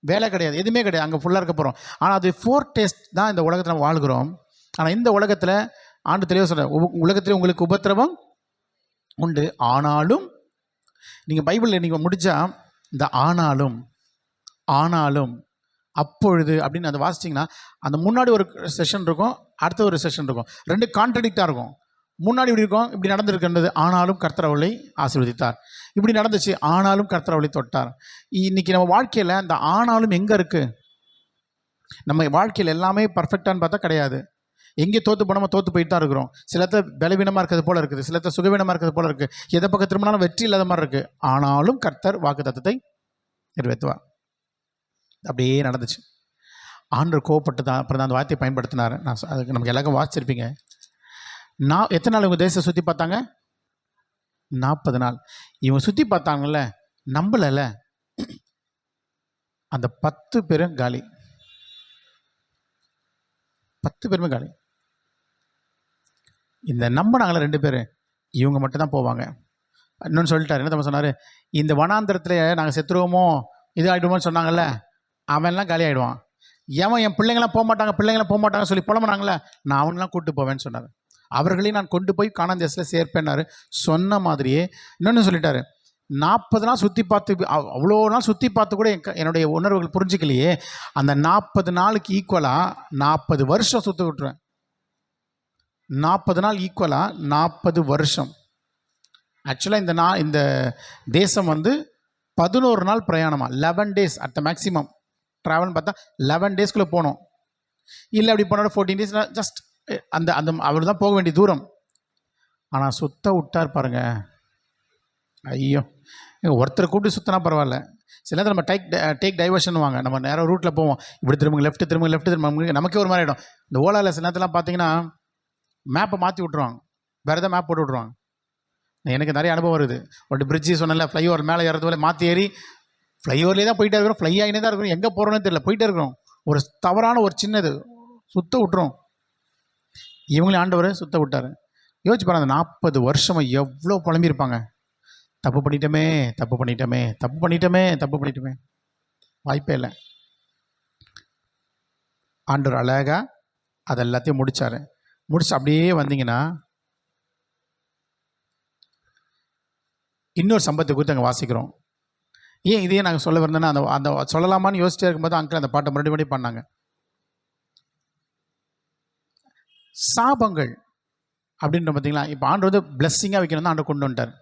Speaker 1: வேலை கிடையாது, எதுவுமே கிடையாது. அங்கே ஃபுல்லாக இருக்க போகிறோம். ஆனால் அது 4 டேஸ்ட் தான் இந்த உலகத்தில் நம்ம வாழ்கிறோம். ஆனால் இந்த உலகத்தில் ஆண்டு தெளிவாக சொல்ற, உலகத்தில் உங்களுக்கு உபத்திரவம் உண்டு, ஆனாலும் நீங்கள் பைபிளில் நீங்கள் முடிச்சா இந்த ஆனாலும் அப்பொழுது அப்படின்னு அதை வாசிச்சிங்கன்னா, அந்த முன்னாடி ஒரு செஷன் இருக்கும், அடுத்த ஒரு செஷன் இருக்கும், 2 கான்ட்ரடிக்டாக இருக்கும். முன்னாடி இப்படி இருக்கும், இப்படி நடந்திருக்கின்றது, ஆனாலும் கர்த்தர் அவளை ஆசீர்வதித்தார். இப்படி நடந்துச்சு, ஆனாலும் கர்த்தர் அவளை தொட்டார். இன்னைக்கு நம்ம வாழ்க்கையில் அந்த ஆனாலும் எங்கே இருக்குது? நம்ம வாழ்க்கையில் எல்லாமே பர்ஃபெக்டானு பார்த்தா கிடையாது. எங்கே தோற்று போனோமோ தோற்று போயிட்டு தான் இருக்கிறோம். சிலத்தை பலவீனமாக இருக்கிறது போல இருக்குது, சிலத்தை சுகவீனமாக இருக்கிறது போல இருக்குது, எதை பக்கம் திரும்பினாலும் வெற்றி இல்லாத மாதிரி இருக்குது. ஆனாலும் கர்த்தர் வாக்குத்தத்தத்தை நிறைவேற்றுவார். அப்படியே நடந்துச்சு. ஆண்டவர் கோவப்பட்டு தான் அப்புறம் தான் அந்த வார்த்தையை பயன்படுத்தினார். அதுக்கு நமக்கு எல்லாருக்கும் வாசிச்சிருப்பீங்க. எத்தனை நாள் இவங்க தேசத்தை சுற்றி பார்த்தாங்க? 40 நாள். இவங்க சுற்றி பார்த்தாங்கல்ல, நம்பலைல்ல, அந்த 10 பேரும் காலி. 10 பேருமே காலி. இந்த நம்பினாங்களே 2 பேர், இவங்க மட்டும் தான் போவாங்க. இன்னொன்று சொல்லிட்டார். என்ன சொன்னார்? இந்த வனாந்திரத்தில் நாங்கள் செத்துருவோமோ இது ஆகிடுவோமோன்னு சொன்னாங்கல்ல, அவன்லாம் காலி ஆகிடுவான். என் பிள்ளைங்களாம் போக மாட்டாங்க சொல்லி புலம்புனாங்களே, நான் அவனெலாம் கூப்பிட்டு போவேன்னு சொன்னார். அவர்களையும் நான் கொண்டு போய் கானான் தேசத்தில் சேர்ப்பேன்னாரு. சொன்ன மாதிரியே இன்னொன்று சொல்லிட்டாரு, 40 நாள் சுற்றி பார்த்து, அவ்வளோ நாள் சுற்றி பார்த்து கூட என்னுடைய உணர்வுகள் புரிஞ்சிக்கலையே, அந்த 40 நாளுக்கு ஈக்குவலாக 40 வருஷம் சுற்ற விட்டுருவேன். 40 நாள் ஈக்குவலாக 40 வருஷம். ஆக்சுவலாக இந்த தேசம் 11 நாள் பிரயாணமாக, 11 days அட் த மேக்ஸிமம் ட்ராவல்னு பார்த்தா 11 daysக்குள்ளே போகணும். இல்லை அப்படி போனோட 14 days ஜஸ்ட் அந்த அவர் தான் போக வேண்டிய தூரம். ஆனால் சுத்த விட்டார் பாருங்க. ஐயோ, ஒருத்தரை கூப்பிட்டு சுற்றினா பரவாயில்ல, சில நேரத்தில் நம்ம டேக் டைவர்ஷன் வாங்க, நம்ம நேரம் ரூட்டில் போவோம், இப்படி திரும்ப லெஃப்ட் திரும்ப நமக்கே ஒரு மாதிரி ஆகிடும். இந்த ஓலாவில் சில நேரத்துலாம் பார்த்தீங்கன்னா மேப்பை மாற்றி விட்ருவாங்க, வேறு எதாவது மேப் போட்டு விட்ருவாங்க. எனக்கு நிறைய அனுபவம் வருது. ஒரு பிரிட்ஜி சொன்னல, ஃப்ளைஓவர் மேலே ஏறது போல மாற்றி ஏறி ஃப்ளைஓவர்லேயே தான் போயிட்டே இருக்கிறோம், ஃப்ளை ஆகினே தான் இருக்கிறோம், எங்கே போகிறோன்னு தெரியல, போயிட்டே இருக்கிறோம். ஒரு தவறான ஒரு சின்னது சுத்த விட்டுரும். இவங்களையும் ஆண்டவர் சுத்த விட்டார். யோசிச்சு பாருங்க, அந்த 40 வருஷம் எவ்வளோ புலம்பியிருப்பாங்க. தப்பு பண்ணிட்டோமே, வாய்ப்பே இல்லை. ஆண்டவர் அழகா அதை எல்லாத்தையும் முடிச்சு அப்படியே வந்தீங்கன்னா இன்னொரு சம்பவத்தை குறித்து அங்கே வாசிக்கிறோம். ஏன் இதையே நாங்கள் சொல்ல வந்தோன்னா, அந்த சொல்லலாமான்னு யோசிச்சே இருக்கும்போது அங்கிள் அந்த பாட்டை மறுபடியும் பண்ணாங்க. சாபங்கள் அப்படின்ற பார்த்தீங்களா, இப்போ ஆண்டு பிளெஸ்ஸிங்காக வைக்கணும் தான் ஆண்டு கொண்டு வந்துட்டார்.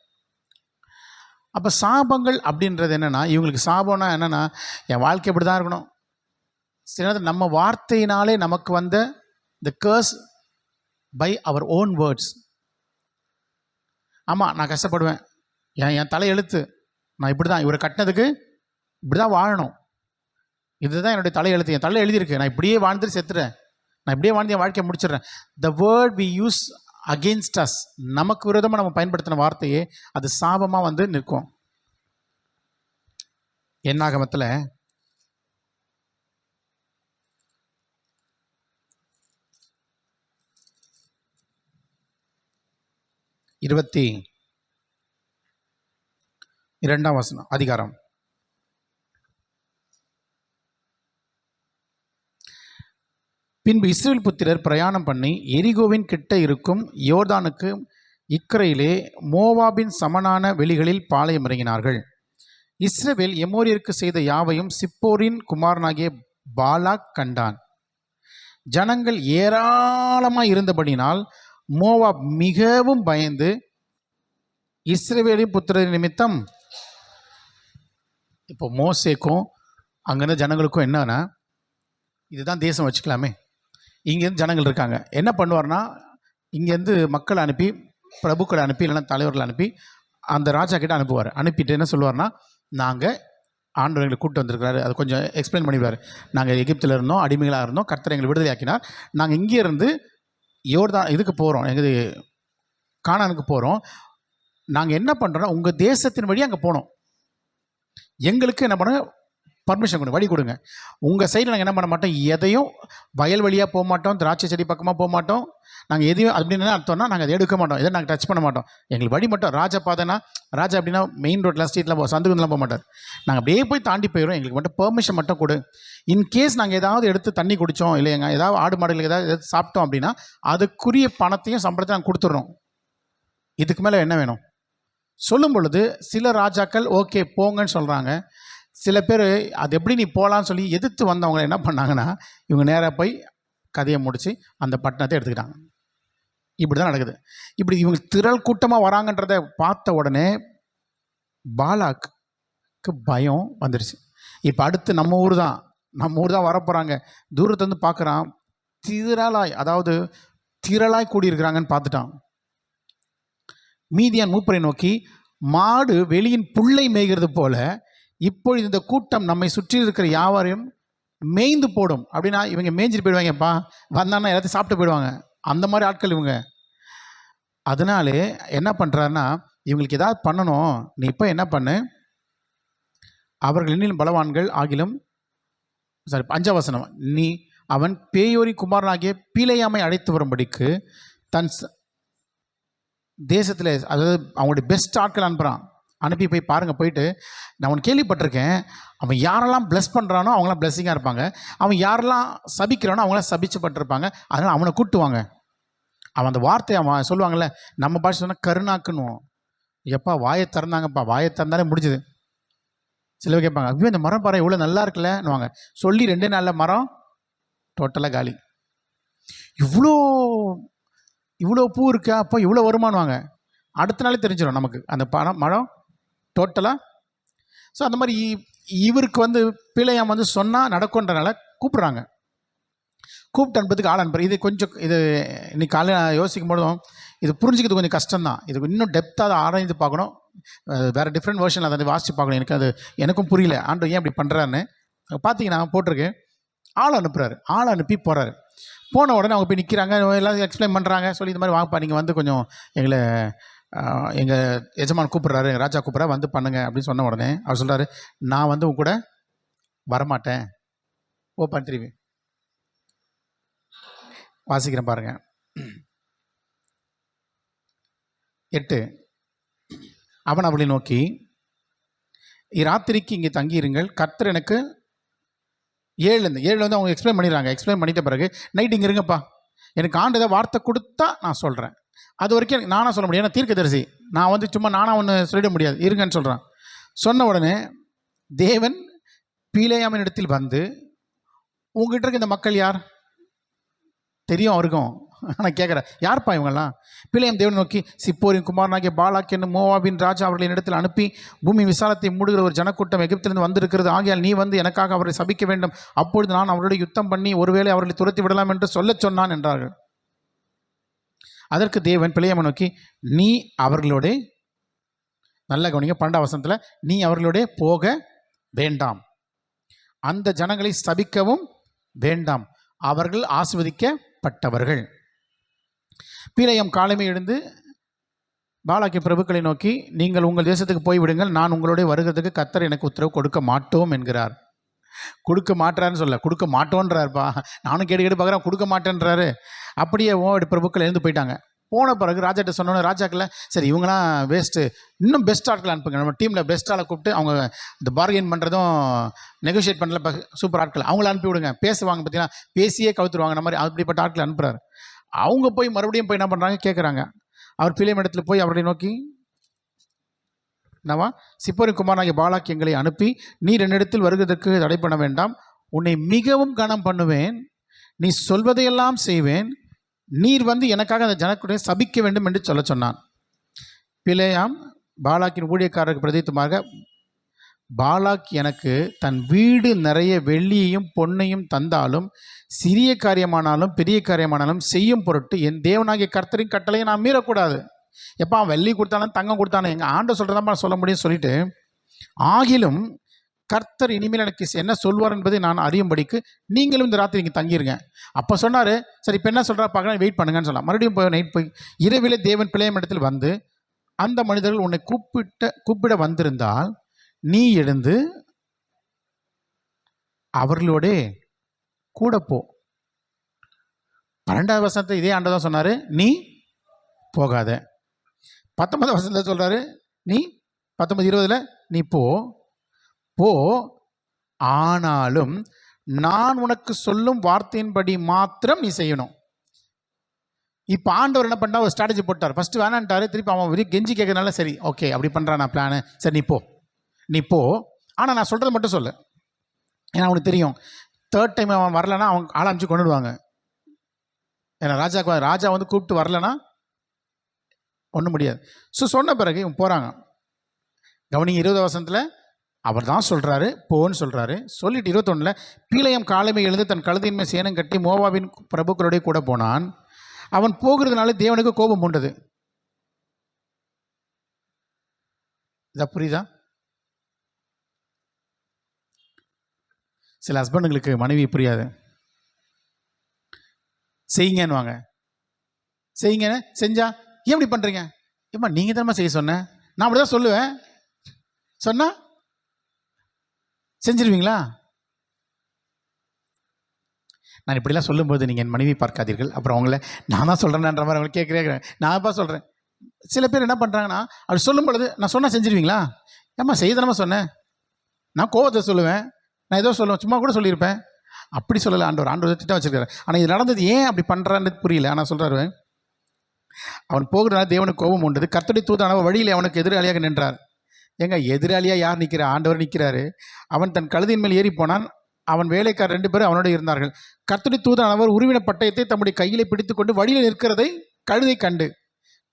Speaker 1: அப்போ சாபங்கள் அப்படின்றது என்னென்னா, இவங்களுக்கு சாபம்னா என்னென்னா, என் வாழ்க்கை இப்படி தான் இருக்கணும். சில நேரத்தில் நம்ம வார்த்தையினாலே நமக்கு the curse by our own words. ஆமாம், நான் கஷ்டப்படுவேன், என் தலை எழுத்து, நான் இப்படி தான், இவரை கட்டினதுக்கு இப்படி தான் வாழணும், இதுதான் என்னுடைய தலை எழுத்து, என் தலை எழுதியிருக்கு, நான் இப்படியே வாழ்ந்துட்டு செத்துறேன், நான் இப்படியே வாழ்ந்து என் வாழ்க்கையை முடிச்சிடுறேன். The word we use against us, நமக்கு விரோதமாக நம்ம பயன்படுத்தின வார்த்தையே அது சாபமாக நிற்கும். என்னாகமத்தில் 22 அதிகாரம். பின்பு இஸ்ரவேல் புத்திரர் பிரயாணம் பண்ணி எரிகோவின் கிட்ட இருக்கும் யோர்தானுக்கு இக்கரையிலே மோவாபின் சமனான வெளிகளில் பாளையம் இறங்கினார்கள். இஸ்ரவேல் எமோரியருக்கு செய்த யாவையும் சிப்போரின் குமாரனாகிய பாலாக் கண்டான். ஜனங்கள் ஏராளமாய் இருந்தபடினால் மோவாப் மிகவும் பயந்து இஸ்ரவேலின் புத்திரர் நிமித்தம், இப்போ மோசேக்கும் அங்கேருந்து ஜனங்களுக்கும் என்னன்னா, இதுதான் தேசம் வச்சுக்கலாமே, இங்கேருந்து ஜனங்கள் இருக்காங்க, என்ன பண்ணுவார்னா, இங்கேருந்து மக்களை அனுப்பி, பிரபுக்களை அனுப்பி, இல்லைன்னா தலைவர்களை அனுப்பி அந்த ராஜா கிட்ட அனுப்புவார். அனுப்பிட்டு என்ன சொல்லுவார்னா, நாங்கள் ஆண்டவர் எங்களை கூப்பிட்டு வந்திருக்கிறாரு, அது கொஞ்சம் எக்ஸ்பிளைன் பண்ணிடுவார். நாங்கள் எகிப்தில் இருந்தோம், அடிமைகளாக இருந்தோம், கர்த்தர் எங்களை விடுதலை ஆக்கினார், நாங்கள் இங்கே இருந்து யோர்தான் இதுக்கு போகிறோம், எங்கள் கானானுக்கு போகிறோம், நாங்கள் என்ன பண்ணுறோன்னா உங்கள் தேசத்தின் வழி அங்கே போனோம், எங்களுக்கு என்ன பண்ணுங்க, பர்மிஷன் கொடுங்க, வழி கொடுங்க. உங்கள் சைடில் நாங்கள் என்ன பண்ண மாட்டோம், எதையும் வயல் வழியாக போக மாட்டோம், திராட்சை செடி பக்கமாக போக மாட்டோம், நாங்கள் எதையும் அப்படின்னு அர்த்தம்னா நாங்கள் அதை எடுக்க மாட்டோம், எதை நாங்கள் டச் பண்ண மாட்டோம், எங்களுக்கு வழி மட்டும். ராஜா பாதைனா, ராஜா அப்படின்னா மெயின் ரோட்டில் ஸ்ட்ரீட்டில் சந்துக்குலாம் போக மாட்டார், நாங்கள் அப்படியே போய் தாண்டி போயிடும், எங்களுக்கு மட்டும் பெர்மிஷன் மட்டும் கொடு. இன்கேஸ் நாங்கள் ஏதாவது எடுத்து தண்ணி குடித்தோம், இல்லைங்க ஏதாவது ஆடு மாடுகளுக்கு ஏதாவது சாப்பிட்டோம் அப்படின்னா அதுக்குரிய பணத்தையும் சம்பளத்தை நாங்கள் கொடுத்துட்றோம், இதுக்கு மேலே என்ன வேணும் சொல்லும் பொழுது சில ராஜாக்கள் ஓகே போங்கன்னு சொல்கிறாங்க. சில பேர் அது எப்படி நீ போகலான்னு சொல்லி எதிர்த்து வந்தவங்க என்ன பண்ணாங்கன்னா, இவங்க நேராக போய் கதையை முடித்து அந்த பட்டணத்தை எடுத்துக்கிட்டாங்க. இப்படி தான் நடக்குது. இப்படி இவங்க திரள் கூட்டமாக வராங்கன்றதை பார்த்த உடனே பாலாக்கு பயம் வந்துடுச்சு. இப்போ அடுத்து நம்ம ஊர் தான் வரப்போகிறாங்க. தூரத்துலேருந்து பார்க்குறான், திரளாய் கூடியிருக்கிறாங்கன்னு பார்த்துட்டான். மீதியான் மூப்பரை நோக்கி, மாடு வெளியின் புல்லை மேய்கிறது போல இப்பொழுது இந்த கூட்டம் நம்மை சுற்றி இருக்கிற யாவரையும் மேய்ந்து போடும். அப்படின்னா இவங்க மேய்ஞ்சிட்டு போயிடுவாங்கப்பா, வந்தாங்கன்னா எல்லாத்தையும் சாப்பிட்டு போயிடுவாங்க. அந்த மாதிரி ஆட்கள் இவங்க. அதனாலே என்ன பண்ணுறாருன்னா, இவங்களுக்கு ஏதாவது பண்ணணும், நீ இப்போ என்ன பண்ணு, அவர்கள் இன்னும் பலவான்கள் ஆகிலும், சாரி 5ஆம் வசனம், நீ அவன் பேயோரி குமாரனாகிய பீலேயாமை அழைத்து வரும்படிக்கு தன் தேசத்தில், அதாவது அவங்களுடைய பெஸ்ட் ஆட்கள் அனுப்புகிறான். அனுப்பி போய் பாருங்கள், போயிட்டு நான் அவன் கேள்விப்பட்டிருக்கேன், அவன் யாரெல்லாம் ப்ளஸ் பண்ணுறானோ அவங்களாம் பிளஸ்ஸிங்காக இருப்பாங்க, அவன் யாரெல்லாம் சபிக்கிறானோ அவங்களாம் சபிச்சுப்பட்டிருப்பாங்க, அதனால் அவனை கூட்டுவாங்க. அவன் அந்த வார்த்தையை அவன் சொல்லுவாங்கள்ல, நம்ம பாஷை சொன்னால் கருணாக்குன்னுவோம். எப்பா வாயை திறந்தாங்கப்பா, வாயை திறந்தாலே முடிஞ்சுது. சிலர் கேட்பாங்க, ஐயோ இந்த மரம் பாரு இவ்வளோ நல்லா இருக்குல்லன்னுவாங்க. சொல்லி 2 நாளில் மரம் டோட்டலாக காலி. இவ்வளோ இவ்வளோ பூ இருக்கா, அப்போ இவ்வளோ வருமானுவாங்க. அடுத்த நாளே தெரிஞ்சிடும் நமக்கு அந்த மரம் டோட்டலாக. ஸோ அந்த மாதிரி இவருக்கு வந்து பிழையாம் வந்து சொன்னால் நடக்கும்ன்றனால கூப்பிட்றாங்க. கூப்பிட்டு அனுப்புறதுக்கு ஆள் அனுப்புற. இது கொஞ்சம் இது இன்னைக்கு காலையில் யோசிக்கும் போதும் இது புரிஞ்சுக்கிறது கொஞ்சம் கஷ்டம்தான். இது இன்னும் டெப்த்தாக அதை ஆராய்ந்து பார்க்கணும். வேறு டிஃப்ரெண்ட் வேர்ஷனில் அதை வாசித்து பார்க்கணும். எனக்கு அது எனக்கும் புரியல, ஆண்டு ஏன் அப்படி பண்ணுறாருன்னு. பார்த்தீங்கன்னா போட்டிருக்கு, ஆள் அனுப்புகிறாரு. ஆள் அனுப்பி போகிறாரு. போன உடனே அவங்க போய் நிற்கிறாங்க, எல்லாம் எக்ஸ்பிளைன் பண்ணுறாங்க. சொல்லி இந்த மாதிரி வாங்கப்பா, நீங்கள் வந்து கொஞ்சம் எங்களை எங்கள் எஜமான் கூப்பிட்றாரு, எங்கள் ராஜா கூப்பிட்றா, வந்து பண்ணுங்க அப்படின்னு சொன்ன உடனே அவர் சொல்கிறாரு, நான் வந்து உங்க கூட வரமாட்டேன், ஓப்பன் திரும்பி வாசிக்கிறேன் பாருங்க. 8, அவன் அவளை நோக்கி, இராத்திரிக்கு இங்கே தங்கியிருங்கள், கர்த்தர் எனக்கு 7 வந்து அவங்க எக்ஸ்பிளைன் பண்ணிடுறாங்க. எக்ஸ்பிளைன் பண்ணிட்ட பிறகு நைட் இங்கே இருங்கப்பா, எனக்கு ஆண்டு ஏதாவது வார்த்தை கொடுத்தா நான் சொல்கிறேன், அது வரைக்கும் எனக்கு நானாக சொல்ல முடியும், ஏன்னா தீர்க்கதரிசி, நான் வந்து சும்மா நானாக ஒன்று சொல்லிட முடியாது, இருங்கன்னு சொல்கிறேன். சொன்ன உடனே தேவன் பீலேயாமின் இடத்தில் வந்து, உங்ககிட்ட இருக்க இந்த மக்கள் யார் தெரியும் அவருக்கும், ஆனால் கேட்குறேன் யார்ப்பா இவங்கெல்லாம்? பிள்ளையம் தேவன் நோக்கி, சிப்போரின் குமாரனாகிய பாலாக் என்னும் மோவாபின் ராஜா அவர்களின் இடத்தில் அனுப்பி, பூமி விசாலத்தை மூடுகிற ஒரு ஜனக்கூட்டம் எகிப்திலிருந்து வந்திருக்கிறது, ஆகையால் நீ வந்து எனக்காக அவரை சபிக்க வேண்டும், அப்பொழுது நான் அவருடைய யுத்தம் பண்ணி ஒருவேளை அவர்களை துரத்தி விடலாம் என்று சொல்லச் சொன்னான் என்றார்கள். அதற்கு தேவன் பிள்ளையம்மை நோக்கி, நீ அவர்களோட, நல்ல கவனிங்க 12ஆம் வசனத்தில், நீ அவர்களோட போக வேண்டாம், அந்த ஜனங்களை சபிக்கவும் வேண்டாம், அவர்கள் ஆசீர்வதிக்கப்பட்டவர்கள். பீலேயாம் காலமே எழுந்து பாலாக்கின் பிரபுக்களை நோக்கி, நீங்கள் உங்கள் தேசத்துக்கு போய்விடுங்கள், நான் உங்களோட வருகிறதுக்கு கர்த்தர் எனக்கு உத்தரவு கொடுக்க மாட்டோம் என்கிறார். கொடுக்க மாட்டாருன்னு சொல்ல, கொடுக்க மாட்டோன்றாருப்பா. நானும் கேட்டு பார்க்குறேன், கொடுக்க மாட்டேன்றாரு. அப்படியே பிரபுக்கள் எழுந்து போயிட்டாங்க. போன பிறகு ராஜாட்ட சொன்னோன்னே ராஜாக்களை, சரி இவங்களாம் வேஸ்ட்டு, இன்னும் பெஸ்ட் ஆட்கள் அனுப்புங்க, நம்ம டீமில் பெஸ்ட் ஆளை கூப்பிட்டு அவங்க இந்த பார்கெயின் பண்ணுறதும் நெகோஷியேட் பண்ணல சூப்பர் ஆட்கள், அவங்கள அனுப்பி விடுங்க, பேசுவாங்க பார்த்தீங்கன்னா பேசியே கவுத்துருவாங்க, அந்த மாதிரி அப்படிப்பட்ட ஆட்களை அனுப்புகிறார். அவங்க போய் மறுபடியும் போய் என்ன பண்ணுறாங்க கேட்குறாங்க. அவர் பிள்ளையம் இடத்துல போய் அவரை நோக்கி, என்னவா, சிப்போரின் குமாரனாகிய பாலாக் எங்களை அனுப்பி, நீர் என்னிடத்தில் வருவதற்கு தடை பண்ண வேண்டாம், உன்னை மிகவும் கனம் பண்ணுவேன், நீ சொல்வதையெல்லாம் செய்வேன், நீர் வந்து எனக்காக அந்த ஜனக்குடைய சபிக்க வேண்டும் என்று சொல்ல சொன்னான். பிலேயாம் பாலாக்கின் ஊழியக்காரருக்கு பிரதித்துமாக, பாலாக் எனக்கு தன் வீடு நிறைய வெள்ளியையும் பொன்னையும் தந்தாலும், சிறிய காரியமானாலும் பெரிய காரியமானாலும் செய்யும் பொருட்டு என் தேவனாகிய கர்த்தரின் கட்டளையை நான் மீறக்கூடாது. எப்போ வெள்ளி கொடுத்தாலும் தங்கம் கொடுத்தாலும் எங்கள் ஆண்டை சொல்கிறதாம்மா சொல்ல முடியும்னு சொல்லிட்டு, ஆகிலும் கர்த்தர் இனிமேல் எனக்கு என்ன சொல்வார் என்பதை நான் அறியும்படிக்கு நீங்களும் இந்த ராத்திரி இங்கே தங்கிருங்க. அப்போ சொன்னார், சரி இப்போ என்ன சொல்கிறா பார்க்கலாம், வெயிட் பண்ணுங்கன்னு சொல்லலாம். மறுபடியும் போய் நைட் போய் இரவிலே தேவன் பிள்ளையம் இடத்தில் வந்து, அந்த மனிதர்கள் உன்னை கூப்பிட வந்திருந்தால் நீ எழுந்து அவர்களோட கூட போ. 12ஆம் வசனத்தை இதே ஆண்டு தான் சொன்னார், நீ போகாத. 19ஆம் வசனத்தில் சொல்கிறாரு, நீ 19-20 நீ போ, ஆனாலும் நான் உனக்கு சொல்லும் வார்த்தையின்படி மாத்திரம் நீ செய்யணும். இப்போ ஆண்டவர் என்ன பண்ணா, ஒரு ஸ்ட்ராட்டஜி போட்டார். ஃபஸ்ட்டு வேணான்ட்டார், திருப்பி அவன் வெறும் கெஞ்சி கேட்கறதுனால சரி ஓகே அப்படி பண்ணுறான் நான் பிளானு, சரி நீ போ, ஆனால் நான் சொல்கிறது மட்டும் சொல்லு. ஏன்னா அவனுக்கு தெரியும் 3rd டைம் அவன் வரலன்னா அவங்க ஆளாமிச்சு கொண்டுடுவாங்க. ஏன்னா ராஜா வந்து கூப்பிட்டு வரலன்னா ஒன்றும் முடியாது. ஸோ சொன்ன பிறகு இவங்க போகிறாங்க. கவனிங்க 20 வசனத்தில் அவர் தான் சொல்கிறாரு போன்னு சொல்கிறாரு. சொல்லிட்டு 21 பீலேயாம் காலமே எழுந்து தன் கழுதையின் மேல் சேனம் கட்டி மோவாபின் பிரபுக்களுடைய கூட போனான். அவன் போகிறதுனால தேவனுக்கு கோபம் உண்டது. இதை புரியுதா? சில ஹஸ்பண்டுங்களுக்கு மனைவி புரியாது. செய்யுங்கன்னுவாங்க. செய்யுங்க, செஞ்சா ஏன் இப்படி பண்ணுறீங்க? ஏம்மா நீங்கள் தானே செய்ய சொன்னேன், நான் அப்படி தான் சொல்லுவேன், சொன்னால் செஞ்சிருவீங்களா? நான் இப்படிலாம் சொல்லும்போது நீங்கள் என் மனைவி பார்க்காதீர்கள். அப்புறம் அவங்கள நான் தான் சொல்கிறேன்ற மாதிரி அவங்களை கேட்குறேன். நான் அப்பா சொல்கிறேன். சில பேர் என்ன பண்ணுறாங்கன்னா, அப்படி சொல்லும் பொழுது நான் சொன்னால் செஞ்சிருவீங்களா? ஏம்மா செய்தனமா சொன்னேன், நான் கோவத்தை சொல்லுவேன், நான் ஏதோ சொல்லுவேன், சும்மா கூட சொல்லியிருப்பேன். அப்படி சொல்லலை ஆண்டவர் திட்டம் வச்சிருக்காரு. ஆனால் இது நடந்தது ஏன் அப்படி பண்ணுறான்னு புரியல. ஆனால் சொல்கிறாரு, அவன் போகிறனால தேவனுக்கு கோபம் உண்டது, கர்த்தருடைய தூதனானவர் வழியில் அவனுக்கு எதிராளியாக நின்றார். ஏங்க எதிராளியாக யார் நிற்கிறா? ஆண்டவர் நிற்கிறாரு. அவன் தன் கழுதையின் மேல் ஏறி போனான். அவன் வேலைக்காரர் 2 பேரும் அவனோடு இருந்தார்கள். கர்த்தருடைய தூதனானவர் உருவின பட்டயத்தை தம்முடைய கையிலே பிடித்துக்கொண்டு வழியில் நிற்கிறதை கழுதை கண்டு,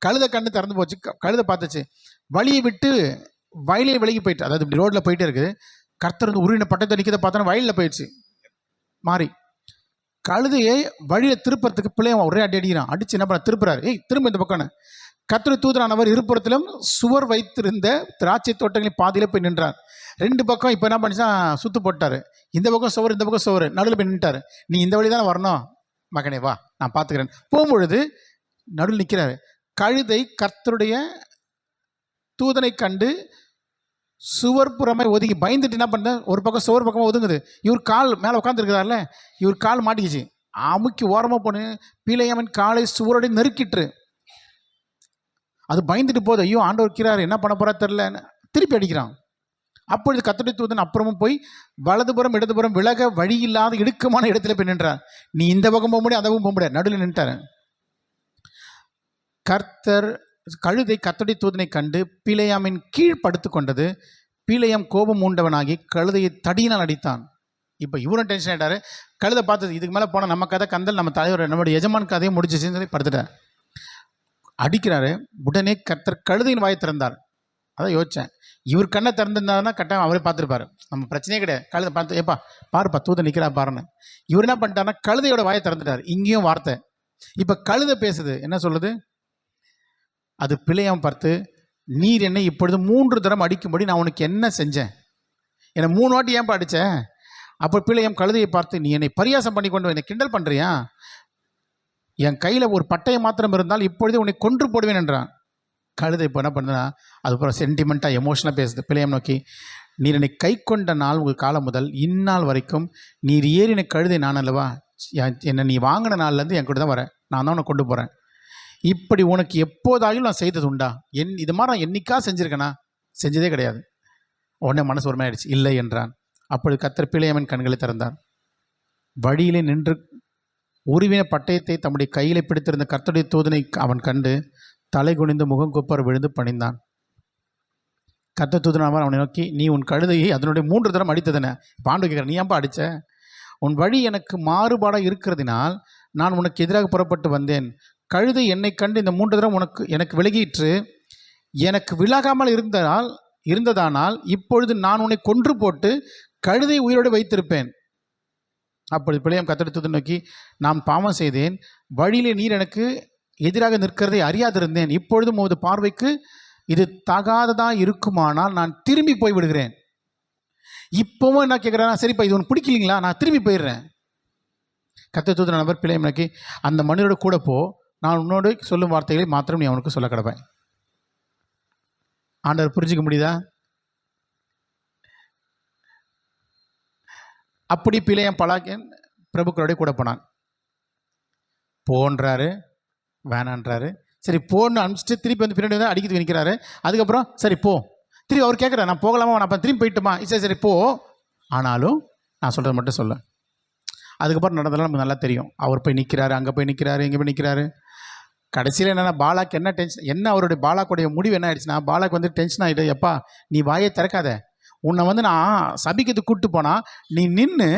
Speaker 1: கழுதை கண்ணு திறந்து போச்சு. கழுதை பார்த்துச்சு, வழியை விட்டு வயலில் விலகி போயிட்டு, அதாவது இப்படி ரோட்டில் போயிட்டே இருக்குது. கர்த்தர் வந்து உருவின பட்டயத்தை நிற்கிறத பார்த்தோன்னா வயலில் போயிடுச்சு மாறி. கழுதையை வழியில் திருப்பறதுக்கு பிள்ளைய ஒரே அடி அடிக்கிறான். அடிச்சு என்ன பண்ண திருப்புறாரு, ஏய் திரும்ப இந்த பக்கம். கர்த்தருடைய தூதனானவர் இருபுறத்திலும் சுவர் வைத்திருந்த திராட்சை தோட்டங்களின் பாதியில போய் நின்றார். 2 பக்கம் இப்போ என்ன பண்ணிச்சா சுத்து போட்டாரு. இந்த பக்கம் சுவர், இந்த பக்கம் சுவர், நடுவில் போய் நின்ட்டாரு. நீ இந்த வழி தானே வரணும் மகனே, வா நான் பார்த்துக்கிறேன். போகும்பொழுது நடுவில் நிற்கிறாரு. கழுதை கர்த்தருடைய தூதனை கண்டு சுவர் புறமே ஒதுங்கி பயந்துட்டு என்ன பண்ண, ஒரு பக்கம் சுவர் பக்கமாக ஒதுங்குது. இவர் கால் மேலே உட்காந்துருக்கிறார்ல, இவர் கால் மாட்டிக்கிச்சு. அமுக்கி ஓரமாக போன பிலேயாமின் காலை சுவரோட நெருக்கிட்டு அது பயந்துட்டு போகுது. ஐயோ ஆண்டவர் இருக்கிறார், என்ன பண்ண போறா தெரில, திருப்பி அடிக்கிறான். அப்பொழுது கர்த்தருடைய தூதன் அப்புறமும் போய் வலதுபுறம் இடதுபுறம் விலக வழி இல்லாத இடுக்கமான இடத்துல போய் நின்றார். நீ இந்த பக்கம் போக முடியாது, அந்த பக்கம் போக முடியாது, நடுவில் நின்றார். கழுதை கர்த்தருடைய தூதனை கண்டு பிலேயாமின் கீழ் படுத்து கொண்டது. பிலேயாம் கோபம் மூண்டவனாகி கழுதையை தடியினால் அடித்தான். இப்போ இவரும் டென்ஷன் ஆகிட்டாரு. கழுதை பார்த்தது, இதுக்கு மேலே போனால் நம்ம கதை கந்தல், நம்ம தலைவர் நம்மளுடைய எஜமான் கதையை முடிச்சிச்சுன்னு சொல்லி படுத்துட்டார். அடிக்கிறாரு. உடனே கர்த்தர் கழுதையின் வாயை திறந்தார். அதான் யோசித்தேன், இவர் கண்ணை திறந்திருந்தாருன்னா கட்டாயம் அவரே பார்த்துருப்பாரு, நம்ம பிரச்சனையே கிடையாது. கழுதை பார்த்து ஏப்பா பாருப்பா தூதன் நிற்கிறா பாருன்னு. இவர் என்ன பண்ணிட்டாருன்னா கழுதையோட வாயை திறந்துட்டார். இங்கேயும் வார்த்தை. இப்போ கழுதை பேசுது, என்ன சொல்லுது? அது பிலேயாம் பார்த்து, நீர் என்னை இப்பொழுது 3 தரம் அடிக்கும்படி நான் உனக்கு என்ன செஞ்சேன்? என்னை 3 வாட்டி ஏன்பா அடித்த? அப்போ பிலேயாம் கழுதையை பார்த்து, நீ என்னை பரியாசம் பண்ணி கொண்டு என்னை கிண்டல் பண்ணுறியா? என் கையில் ஒரு பட்டயம் மாத்திரம் இருந்தால் இப்பொழுதே உன்னை கொன்று போடுவேன் என்றான். கழுதை இப்போ என்ன பண்ணுதுன்னா அதுக்கப்புறம் சென்டிமெண்ட்டாக எமோஷனாக பேசுது. பிலேயாம் நோக்கி, நீர் என்னை கை கொண்ட நாள் உங்கள் காலம் முதல் இந்நாள் வரைக்கும் நீர் ஏறின கழுதை நான் அல்லவா? என்னை நீ வாங்கின நாள்லேருந்து என் கூட தான் வரேன், நான் தான் உன்னை கொண்டு போகிறேன். இப்படி உனக்கு எப்போதாயும் நான் செய்தது உண்டா? இது மாதிரி நான் என்னைக்கா செஞ்சுருக்கேனா? செஞ்சதே கிடையாது. உடனே மனசு ஒருமையாயிடுச்சு, இல்லை என்றான். அப்பொழுது கர்த்தர் பிலேயாமின் கண்களை திறந்தார். வழியிலே நின்று உருவின பட்டயத்தை தம்முடைய கையிலே பிடித்திருந்த கர்த்தருடைய தூதனை அவன் கண்டு தலை குனிந்து முகம் குப்பர் விழுந்து பணிந்தான். கர்த்தர் தூதனானவர் அவனை நோக்கி, நீ உன் கழுதையை அதனுடைய 3 தரம் அடித்ததென? பாண்டு கேட்குற, நீ ஏன்பா அடித்த? உன் வழி எனக்கு மாறுபாடாக இருக்கிறதினால் நான் உனக்கு எதிராக புறப்பட்டு வந்தேன். கழுதை என்னை கண்டு இந்த 3 தரம் எனக்கு விலகிற்று. எனக்கு விலகாமல் இருந்ததானால் இப்பொழுது நான் உன்னை கொன்று போட்டு கழுதை உயிரோடு வைத்திருப்பேன். அப்பொழுது பிலேயாம் கர்த்தருடைய தூதனை நோக்கி, நான் பாவம் செய்தேன், வழியிலே நீர் எனக்கு எதிராக நிற்கிறதை அறியாதிருந்தேன். இப்பொழுதும் உமது பார்வைக்கு இது தகாததா இருக்குமானால் நான் திரும்பி போய் விடுகிறேன். இப்போவும் என்ன கேட்குறேன், சரிப்பா இது உனக்கு பிடிக்கலீங்களா, நான் திரும்பி போயிடுறேன். கர்த்தருடைய தூதன் நபர் பிலேயாம் நோக்கி, அந்த மனிதரோட கூட போ, நான் உன்னோடு சொல்லும் வார்த்தைகளை மாத்திரம் நீ அவனுக்கு சொல்ல கிடப்பேன். ஆண்டவர் புரிஞ்சிக்க முடியுதா? அப்படி பிலேயாம் பலாக்கின் பிரபுக்களோட கூட போனான். போன்றாரு, வேணான்றாரு. சரி போன்னு அனுப்பிச்சிட்டு திருப்பி வந்து பின்னாடி வந்து அடிக்கிறது நிற்கிறாரு. அதுக்கப்புறம் சரி போ, திருப்பி அவர் கேட்குறாரு, நான் போகலாமா, நான் திரும்பி போயிட்டுமா? சரி சரி போ, ஆனாலும் நான் சொல்கிறது மட்டும் சொல்ல. அதுக்கப்புறம் நடந்ததெல்லாம் நமக்கு நல்லா தெரியும். அவர் போய் நிற்கிறாரு, அங்கே போய் நிற்கிறாரு, இங்கே போய் நிற்கிறாரு. கடைசியில் என்னென்னா பாலாக்கு என்ன டென்ஷன், என்ன அவருடைய பாலாக்குடைய முடிவு என்ன ஆயிடுச்சுன்னா, பாலாக்கு வந்து டென்ஷன் ஆகிட்டு, எப்பா நீ வாயை திறக்காத, உன்னை வந்து நான் சபிக்கிறதுக்கு கூப்பிட்டு போனால் நீ நின்று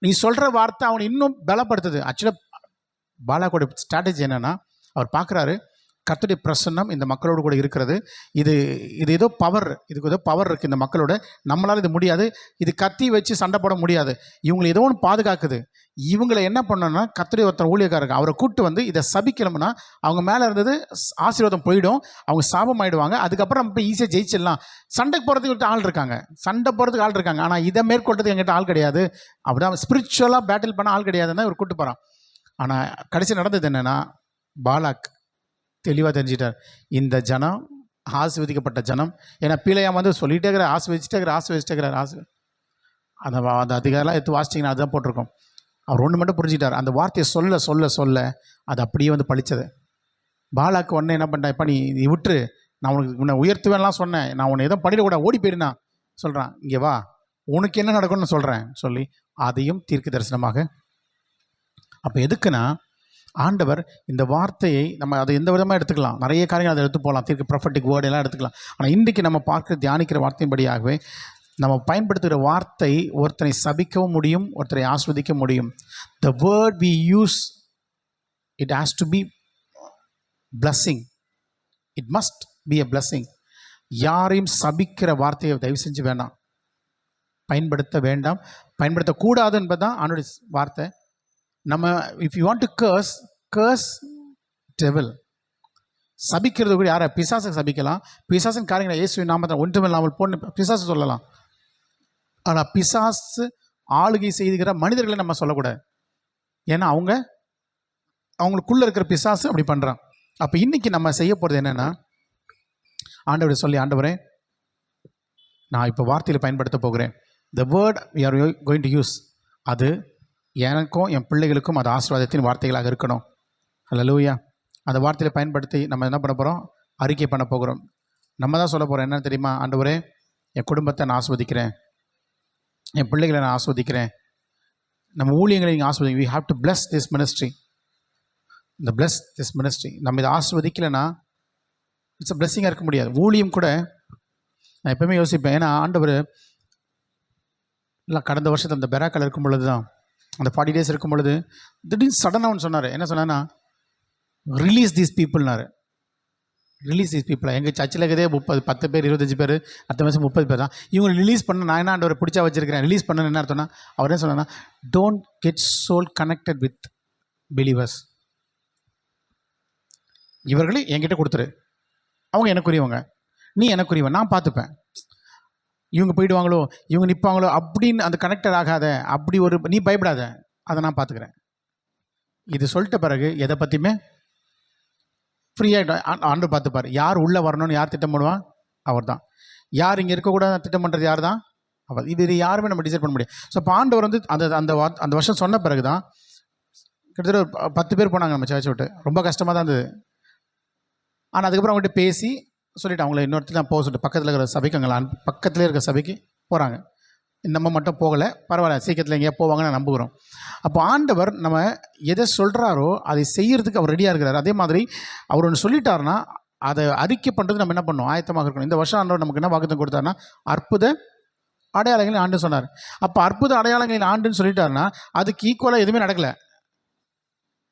Speaker 1: நீ சொல்கிற வார்த்தை அவனை இன்னும் பலப்படுத்துது. ஆக்சுவலாக பாலாக்கோட ஸ்ட்ராட்டஜி என்னென்னா, அவர் பார்க்குறாரு கர்த்தருடைய பிரசன்னம் இந்த மக்களோடு கூட இருக்கிறது. இது இது ஏதோ பவர், இதுக்கு ஏதோ பவர் இருக்குது இந்த மக்களோட. நம்மளால் இது முடியாது, இது கத்தி வச்சு சண்டை போட முடியாது. இவங்களை ஏதோ ஒன்று பாதுகாக்குது. இவங்களை என்ன பண்ணணும்னா, கர்த்தருடைய ஒருத்தர் ஊழியக்காரங்க அவரை கூப்பிட்டு வந்து இதை சபிக்கணும்னா அவங்க மேலே இருந்தது ஆசீர்வாதம் போயிடும், அவங்க சாபம் ஆயிடுவாங்க. அதுக்கப்புறம் நம்ம போய் ஈஸியாக ஜெயிச்சிடலாம். சண்டைக்கு போகிறதுக்கு ஆள் இருக்காங்க, சண்டை போகிறதுக்கு ஆள் இருக்காங்க. ஆனால் இதை மேற்கொள்றதுக்கு எங்கிட்ட ஆள் கிடையாது. அப்படிதான் ஸ்பிரிச்சுவலாக பேட்டில் பண்ண ஆள் கிடையாதுன்னு இவர் கூப்பிட்டு போகிறான். ஆனால் கடைசி நடந்தது என்னென்னா, பாலாக் தெளிவாக தெரிஞ்சிட்டார், இந்த ஜனம் ஆசீர்வதிக்கப்பட்ட ஜனம். ஏன்னா பீலையாம் வந்து சொல்லிட்டே இருக்கிற ஆசீர்வதிச்சிட்டே அந்த அதிகாரம் எடுத்து வாசிச்சிங்கன்னா அதுதான் போட்டிருக்கோம். அவர் ஒன்று மட்டும் புரிஞ்சிட்டார், அந்த வார்த்தையை சொல்ல சொல்ல சொல்ல அது அப்படியே வந்து பழிச்சது. பாலாக்கு உடனே என்ன பண்ணிட்டேன், இப்போ நீ விட்டுரு, நான் உனக்கு உன்னை உயர்த்துவேன்லாம் சொன்னேன், நான் உன்னை எதுவும் பண்ணிடக்கூடாது, ஓடி போயிருந்தா சொல்கிறான், இங்கே வா உனக்கு என்ன நடக்கும்னு சொல்கிறேன் சொல்லி அதையும் தீர்க்க தரிசனமாக. அப்போ எதுக்குன்னா, ஆண்டவர் இந்த வார்த்தையை நம்ம அதை எந்த விதமாக எடுத்துக்கலாம், நிறைய காரியங்கள் அதை எடுத்து போகலாம், தீர்க்க ப்ரொஃபட்டிக் வேர்டு எல்லாம் எடுத்துக்கலாம். ஆனால் இன்றைக்கி நம்ம பார்க்க தியானிக்கிற வார்த்தையின்படியாகவே நம்ம பயன்படுத்துகிற வார்த்தை ஒருத்தனை சபிக்கவும் முடியும், ஒருத்தரை ஆஸ்வதிக்க முடியும். The word we use, it has to be blessing, it must be a blessing. யாரையும் சபிக்கிற வார்த்தையை தயவு செஞ்சு வேண்டாம், பயன்படுத்த வேண்டாம், பயன்படுத்தக்கூடாது என்பதுதான் அவனுடைய வார்த்தை. நம்ம if you want to curse devil, சபிக்கிறது கூட யாரை, பிசாசை சபிக்கலாம். பிசாசின் காரியங்களை இயேசுவின் நாமத்தில் ஒன்றுமில்லாமல் போன்னு பிசாசு சொல்லலாம். ஆனால் பிசாசு ஆளுகை செய்துகிற மனிதர்களை நம்ம சொல்லக்கூடாது. ஏன்னா அவங்களுக்குள்ளே இருக்கிற பிசாசு அப்படி பண்ணுறான். அப்போ இன்றைக்கி நம்ம செய்ய போகிறது என்னென்னா, ஆண்டவரை சொல்லி, ஆண்டவரே நான் இப்போ வார்த்தையில் பயன்படுத்த போகிறேன், the word we are going to use, அது எனக்கும் என் பிள்ளைகளுக்கும் அது ஆசீர்வாதத்தின் வார்த்தைகளாக இருக்கணும். ஹல்லேலூயா. அந்த வார்த்தையை பயன்படுத்தி நம்ம என்ன பண்ண போகிறோம், அறிக்கை பண்ண போகிறோம். நம்ம தான் சொல்ல போகிறோம், என்ன தெரியுமா, ஆண்டவரே என் குடும்பத்தை நான் ஆஸ்வதிக்கிறேன், என் பிள்ளைகளை நான் ஆஸ்வதிக்கிறேன், நம்ம ஊழியங்களை நீங்கள் ஆஸ்வதிங்க. We have to bless this ministry, இந்த பிளஸ் திஸ் மினிஸ்ட்ரி. நம்ம இதை ஆஸ்வதிக்கலைன்னா இட்ஸ் அ பிளஸ்ஸிங்காக இருக்க முடியாது. ஊழியம் கூட நான் எப்பவுமே யோசிப்பேன், ஏன்னா ஆண்டவர் இல்லை கடந்த வருஷத்தில் அந்த பெராக்கல் இருக்கும் பொழுது தான், அந்த 40 days இருக்கும் பொழுது திடீர்னு சடனாக ஒன்று சொன்னார். என்ன சொன்னான்னா, ரிலீஸ் தீஸ் பீப்புள்னாரு. ரிலீஸ் தீஸ் பீப்புளா, எங்கள் சர்ச்சில் இருக்கதே 10 பேர் 25 பேர், அடுத்த மாதம் 30 பேர் தான். இவங்க ரிலீஸ் பண்ண நான் என்ன ஆண்டவரை பிடிச்சா வச்சிருக்கிறேன், ரிலீஸ் பண்ண என்ன அர்த்தம்னா, அவர் என்ன சொன்னான்னா, don't get soul connected with believers. இவர்களே என்கிட்ட கொடுத்துரு, அவங்க எனக்குரியவங்க, நீ எனக்குரியவன், நான் பார்த்துப்பேன். இவங்க போயிடுவாங்களோ, இவங்க நிற்பாங்களோ அப்படின்னு அந்த கனெக்டட் ஆகாத, அப்படி ஒரு நீ பயப்படாத, அதை நான் பார்த்துக்கிறேன். இது சொல்லிட்ட பிறகு எதை பற்றியுமே ஃப்ரீயாக ஆண்டு பார்த்துப்பார். யார் உள்ளே வரணும்னு யார் திட்டம் பண்ணுவான், அவர் தான். யார் இங்கே இருக்கக்கூடாது திட்டம் பண்ணுறது யார் தான், அவர். இது யாருமே நம்ம டிசைட் பண்ண முடியாது. ஸோ இப்போ ஆண்டவர் வந்து அந்த வருஷம் சொன்ன பிறகு தான் கிட்டத்தட்ட ஒரு 10 பேர் போனாங்க நம்ம சர்ச்சை விட்டு. ரொம்ப கஷ்டமாக தான் இருந்தது. ஆனால் அதுக்கப்புறம் அவங்ககிட்ட பேசி சொல்லிவிட்டு அவங்கள இன்னொருத்தர் தான் போக சொல்லிட்டு பக்கத்தில் இருக்கிற சபைக்கு, அங்கே பக்கத்துலேயே இருக்கிற சபைக்கு போகிறாங்க. நம்ம மட்டும் போகலை, பரவாயில்ல, சீக்கிரத்தில் எங்கேயா போவாங்கன்னு நம்புகிறோம். அப்போ ஆண்டவர் நம்ம எதை சொல்கிறாரோ அதை செய்கிறதுக்கு அவர் ரெடியாக இருக்கிறார். அதே மாதிரி அவர் ஒன்று சொல்லிட்டாருன்னா அதை அறிக்கை பண்ணுறது நம்ம என்ன பண்ணணும், ஆயத்தமாக இருக்கணும். இந்த வருஷம் ஆண்டவர் நமக்கு என்ன வாக்குத்தம் கொடுத்தாருன்னா, அற்புத அடையாளங்களின் ஆண்டு சொன்னார். அப்போ அற்புத அடையாளங்களின் ஆண்டுன்னு சொல்லிட்டாருன்னா அதுக்கு ஈக்குவலாக எதுவுமே நடக்கலை.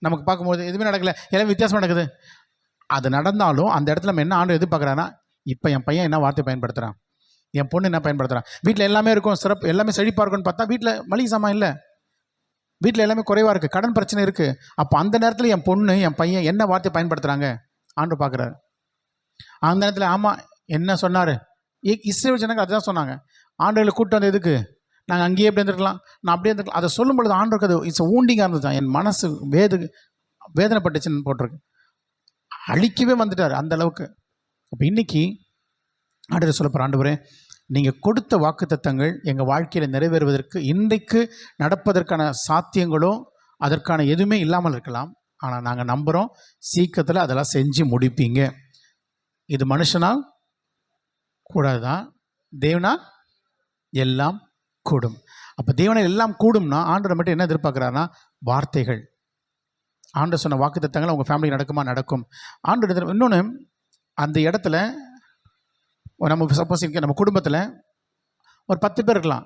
Speaker 1: நமக்கு பார்க்கும்போது எதுவுமே நடக்கலை, எல்லாம் வித்தியாசம் நடக்குது. அது நடந்தாலும் அந்த இடத்துல நம்ம என்ன ஆண்டு எதிர்பார்க்குறான்னா, இப்போ என் பையன் என்ன வார்த்தை பயன்படுத்துகிறான், என் பொண்ணு என்ன பயன்படுத்துகிறான், வீட்டில் எல்லாமே இருக்கும், சிறப்பு எல்லாமே செழிப்பாக இருக்குன்னு பார்த்தா வீட்டில் மளிகை சாமான் இல்லை, வீட்டில் எல்லாமே குறைவாக இருக்குது, கடன் பிரச்சனை இருக்குது. அப்போ அந்த நேரத்தில் என் பொண்ணு என் பையன் என்ன வார்த்தை பயன்படுத்துகிறாங்க ஆண்டு பார்க்குறாரு. அந்த நேரத்தில் ஆமாம் என்ன சொன்னார், இஸ்ரேல் ஜனங்கள் அதுதான் சொன்னாங்க, ஆண்டுகளை கூப்பிட்டு வந்து எதுக்கு, நாங்கள் அங்கேயே எப்படி இருந்திருக்கலாம், நான் அப்படியே இருந்திருக்கலாம். அதை சொல்லும் பொழுது ஆண்டுக்கு அது இட்ஸ் ஊண்டிங்காக இருந்தது தான். என் மனசு வேதனைப்பட்டுச்சுன்னு போட்டிருக்கு. அழிக்கவே வந்துட்டார் அந்த அளவுக்கு. அப்போ இன்றைக்கி ஆண்டவர் சொல்ல போகிற, ஆண்டவரே நீங்கள் கொடுத்த வாக்குத்தத்தங்கள் எங்கள் வாழ்க்கையில் நிறைவேறுவதற்கு இன்றைக்கு நடப்பதற்கான சாத்தியங்களோ அதற்கான எதுவுமே இல்லாமல் இருக்கலாம். ஆனால் நாங்கள் நம்புகிறோம், சீக்கிரத்தில் அதெல்லாம் செஞ்சு முடிப்பீங்க. இது மனுஷனால் கூடாதான், தேவனால் எல்லாம் கூடும். அப்போ தேவனால் எல்லாம் கூடும்னா ஆண்டவர் மட்டும் என்ன எதிர்பார்க்குறாருன்னா, வார்த்தைகள். ஆண்டவர் சொன்ன வாக்குத்தத்தங்கள் உங்கள் ஃபேமிலி நடக்குமா, நடக்கும். ஆண்டவர் இன்னொன்று, அந்த இடத்துல நம்ம சப்போஸ் நம்ம குடும்பத்தில் ஒரு 10 பேர் இருக்கலாம்,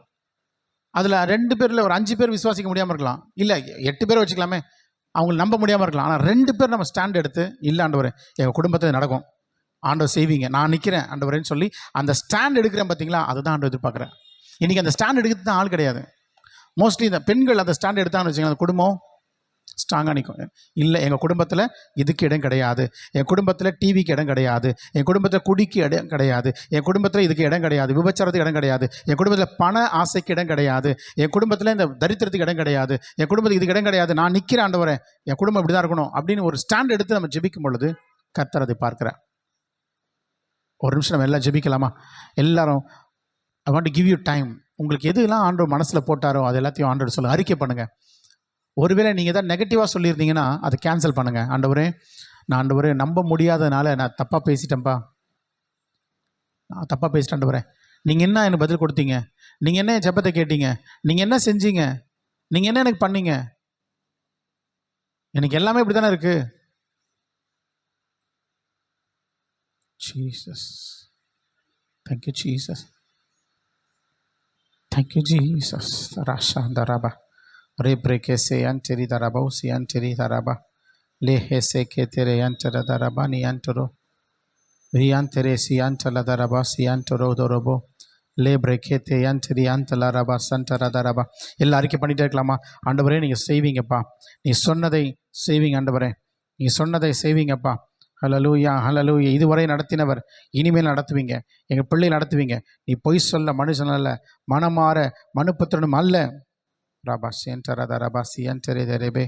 Speaker 1: அதில் 2 பேரில் ஒரு 5 பேர் விசுவாசிக்க முடியாமல் இருக்கலாம், இல்லை 8 பேர் வச்சுக்கலாமே. அவங்களை நம்ப முடியாமல் இருக்கலாம். ஆனால் 2 பேர் நம்ம ஸ்டாண்ட் எடுத்து, இல்லை ஆண்டவரே எங்கள் குடும்பத்தில் நடக்கும், ஆண்டவர் செய்வீங்க, நான் நிற்கிறேன் ஆண்டவரேன்னு சொல்லி அந்த ஸ்டாண்ட் எடுக்கிறேன் பார்த்தீங்களா, அதுதான் ஆண்டவர் எதிர்பார்க்குறேன். இன்றைக்கி அந்த ஸ்டாண்ட் எடுக்கிறது தான் ஆள் கிடையாது. மோஸ்ட்லி இந்த பெண்கள் அந்த ஸ்டாண்ட் எடுத்தாங்கன்னு வச்சுக்கோங்க, அந்த குடும்பம் ஸ்ட்ராங்காக நிற்கும். இல்லை எங்கள் குடும்பத்தில் இதுக்கு இடம் கிடையாது, என் குடும்பத்தில் டிவிக்கு இடம் கிடையாது, என் குடும்பத்தில் குடிக்கு இடம் கிடையாது, என் குடும்பத்தில் இதுக்கு இடம் கிடையாது, விபச்சாரத்துக்கு இடம் கிடையாது, என் குடும்பத்தில் பண ஆசைக்கு இடம் கிடையாது, என் குடும்பத்தில் இந்த தரித்திரத்துக்கு இடம் கிடையாது, என் குடும்பத்துக்கு இதுக்கு இடம் கிடையாது, நான் நிற்கிறேன் ஆண்டவரே, என் குடும்பம் இப்படி தான் இருக்கணும் அப்படின்னு ஒரு ஸ்டாண்ட் எடுத்து நம்ம ஜெபிக்கும் பொழுது கர்த்தர் அதை பார்க்குறேன். ஒரு நிமிஷம் நம்ம எல்லாம் ஜெபிக்கலாமா? எல்லாரும் I want to give you time. உங்களுக்கு எதுலாம் ஆண்டவர் மனசில் போட்டாரோ அது எல்லாத்தையும் ஆண்டவர் சொல்ல அறிக்கை பண்ணுங்கள். ஒருவேளை நீங்கள் தான் நெகட்டிவாக சொல்லியிருந்தீங்கன்னா அதை கேன்சல் பண்ணுங்கள். ஆண்டவரே, நான் ஆண்டவரே நம்ப முடியாதனால நான் தப்பாக பேசிட்டேன்ப்பா, நான் தப்பாக பேசிட்டேன் ஆண்டவரே. நீங்கள் என்ன எனக்கு பதில் கொடுத்தீங்க, நீங்கள் என்ன ஜெபத்தை கேட்டீங்க, நீங்கள் என்ன செஞ்சீங்க, நீங்கள் என்ன எனக்கு பண்ணீங்க, எனக்கு எல்லாமே இப்படி தானே இருக்குது. Jesus, thank you Jesus, thank you Jesus. ராஷா தராபா ரே பிரேக்கே சே அன்டெரி தராபா உசி அன்டெரி தராபா லே ஹே சே கே தெரே அன்டர தராபா நீ அன்டரோ ரி அன்டெரே சி அன்டல தராபா சி அன்டரோ தோரோபோ லே பிரேக்கே தே அன்டெரி அன்டல ரபா சன்டர தராபா. எல்லாம் அறிக்கை பண்ணிகிட்டே இருக்கலாமா? ஆண்டவரே நீங்கள் செய்வீங்கப்பா, நீ சொன்னதை செய்வீங்க ஆண்டவரே, நீ சொன்னதை செய்வீங்கப்பா. ஹல்லேலூயா, ஹல்லேலூயா. இதுவரை நடத்தினவர் இனிமேல் நடத்துவீங்க, எங்கள் பிள்ளை நடத்துவீங்க. நீ பொய் சொல்ல மனுஷன் அல்ல, மனமாற மனுப்புத்திரனும் அல்ல. ரபா சென்டரத ரபா சியன்டரே தரேபே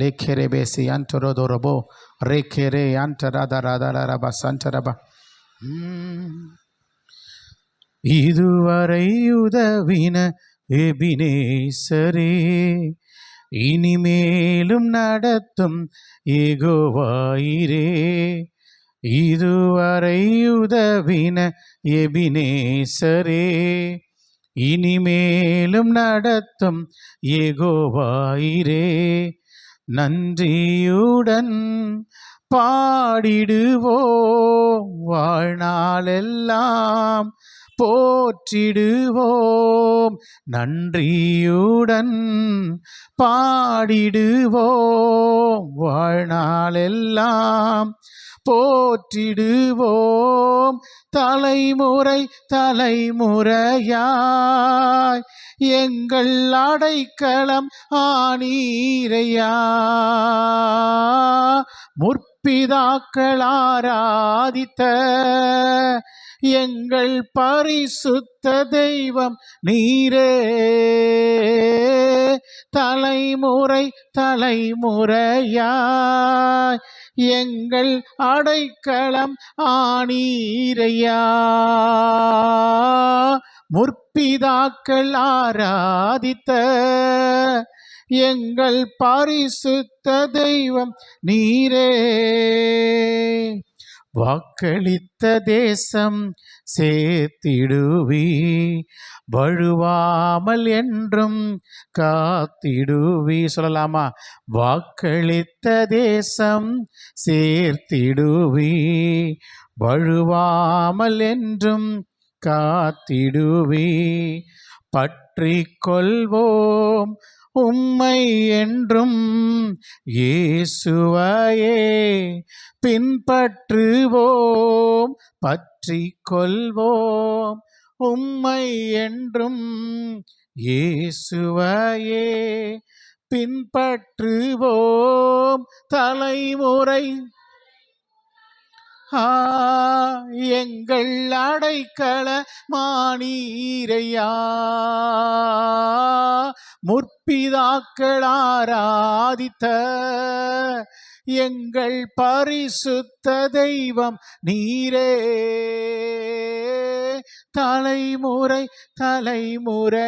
Speaker 1: லேக்கேரேபே சியன்டரோ தோரபோ ரேக்கேரே யான்டரத ரதர ரபா சன்டரபா. இதுவரை உதவின எபினேசரே, இனிமேலும் நடத்தும் யெகோவாயிரே. இதுவரை உதவின எபினேசரே, இனிமேலும் நடத்தும் யெகோவாயிரே. நன்றியுடன் பாடிடுவோம், வாழ்நாளெல்லாம் போற்றிடுவோம். நன்றியுடன் பாடிடுவோம், வாழ்நாளெல்லாம் போற்றிடுவோம். தலைமுறை தலைமுறையாய் எங்கள் அடைக்கலம் ஆனீரையா. முற்பிதாக்கள் ஆராதித்த எங்கள் பரிசுத்த தெய்வம் நீரே. தலைமுறை தலைமுறையாய் எங்கள் அடைக்கலம் ஆனீரையா. முற்பிதாக்கள் ஆராதித்த எங்கள் பரிசுத்த தெய்வம் நீரே. வாக்களித்த தேசம் சேர்த்திடுவி, வழுவாமல் என்றும் காத்திடுவி. சொல்லலாமா? வாக்களித்த தேசம் சேர்த்திடுவி, வழுவாமல் என்றும் காத்திடுவி. பற்றி கொள்வோம் உம்மை என்றும், இயேசுவையே பின்பற்றுவோம். பற்றி கொள்வோம் உம்மை என்றும், இயேசுவையே பின்பற்றுவோம். தலைமுறை எங்கள் அடைக்கலமானீரையா. முற்பிதாக்கள் ஆராதித்த எங்கள் பரிசுத்த தெய்வம் நீரே. தலைமுறை தலைமுறையாய்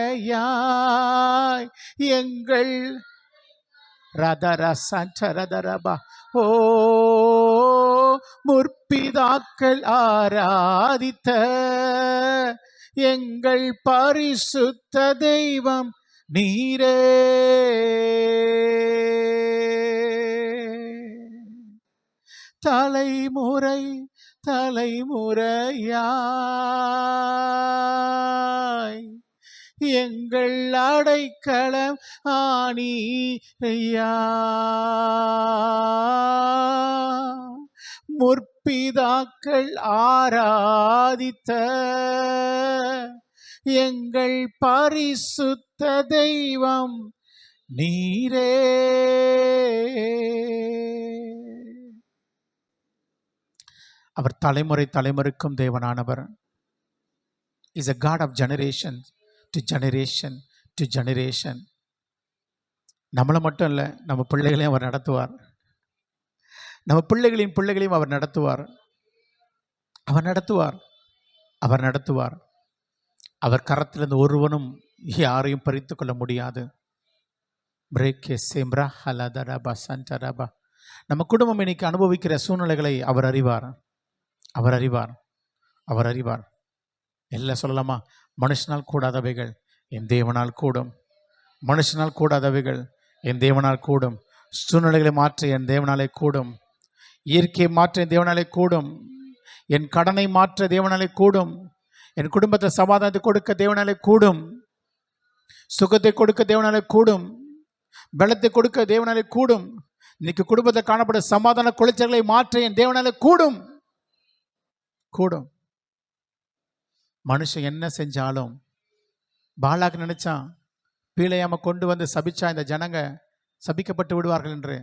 Speaker 1: எங்கள் ரதர சஞ்சரதரபா ஓ முற்பிதாக்கள் ஆராதித்த எங்கள் பரிசுத்த தெய்வம் நீரே. தலைமுறை தலைமுறையாய் எங்கள் அடைக்கலம் ஆனீரையா. முற்பிதாக்கள் ஆராதித்த எங்கள் பரிசுத்த தெய்வம் நீரே. அவர் தலைமுறை தலைமுறைக்கும் தேவனானவர். Is a God of generation to generation to generation. நம்மளை மட்டும் இல்லை, நம்ம பிள்ளைகளையும் அவர் நடத்துவார். நம்ம பிள்ளைகளின் பிள்ளைகளையும் அவர் நடத்துவார். அவர் நடத்துவார். அவர் நடத்துவார். அவர் கரத்திலிருந்து ஒருவனும் யாரையும் பறித்து கொள்ள முடியாது. பிரேக்கே சேம்ரா ஹலதரபா சண்டரபா. நம்ம குடும்பம் இன்னைக்கு அனுபவிக்கிற சூழ்நிலைகளை அவர் அறிவார். அவர் அறிவார். அவர் அறிவார். எல்லாம் சொல்லலாமா? மனுஷனால் கூடாதவைகள் என் தேவனால் கூடும். மனுஷனால் கூடாதவைகள் என் தேவனால் கூடும். சூழ்நிலைகளை மாற்ற என் தேவனாலே கூடும். இயற்கையை மாற்ற என் தேவனாலே கூடும். என் கடனை மாற்ற தேவனாலே கூடும். என் குடும்பத்தை சமாதானத்தை கொடுக்க தேவனாலே கூடும். சுகத்தை கொடுக்க தேவனாலே கூடும். பலத்தை கொடுக்க தேவனாலே கூடும். இன்னைக்கு குடும்பத்தை காணப்பட சமாதான குலைச்சல்களை மாற்ற என் தேவனாலே கூடும். கூடும். மனுஷன் என்ன செஞ்சாலும், பாலாக்கு நினைச்சான் பீலையாம கொண்டு வந்து சபிச்சா இந்த ஜனங்க சபிக்கப்பட்டு விடுவார்கள் என்று.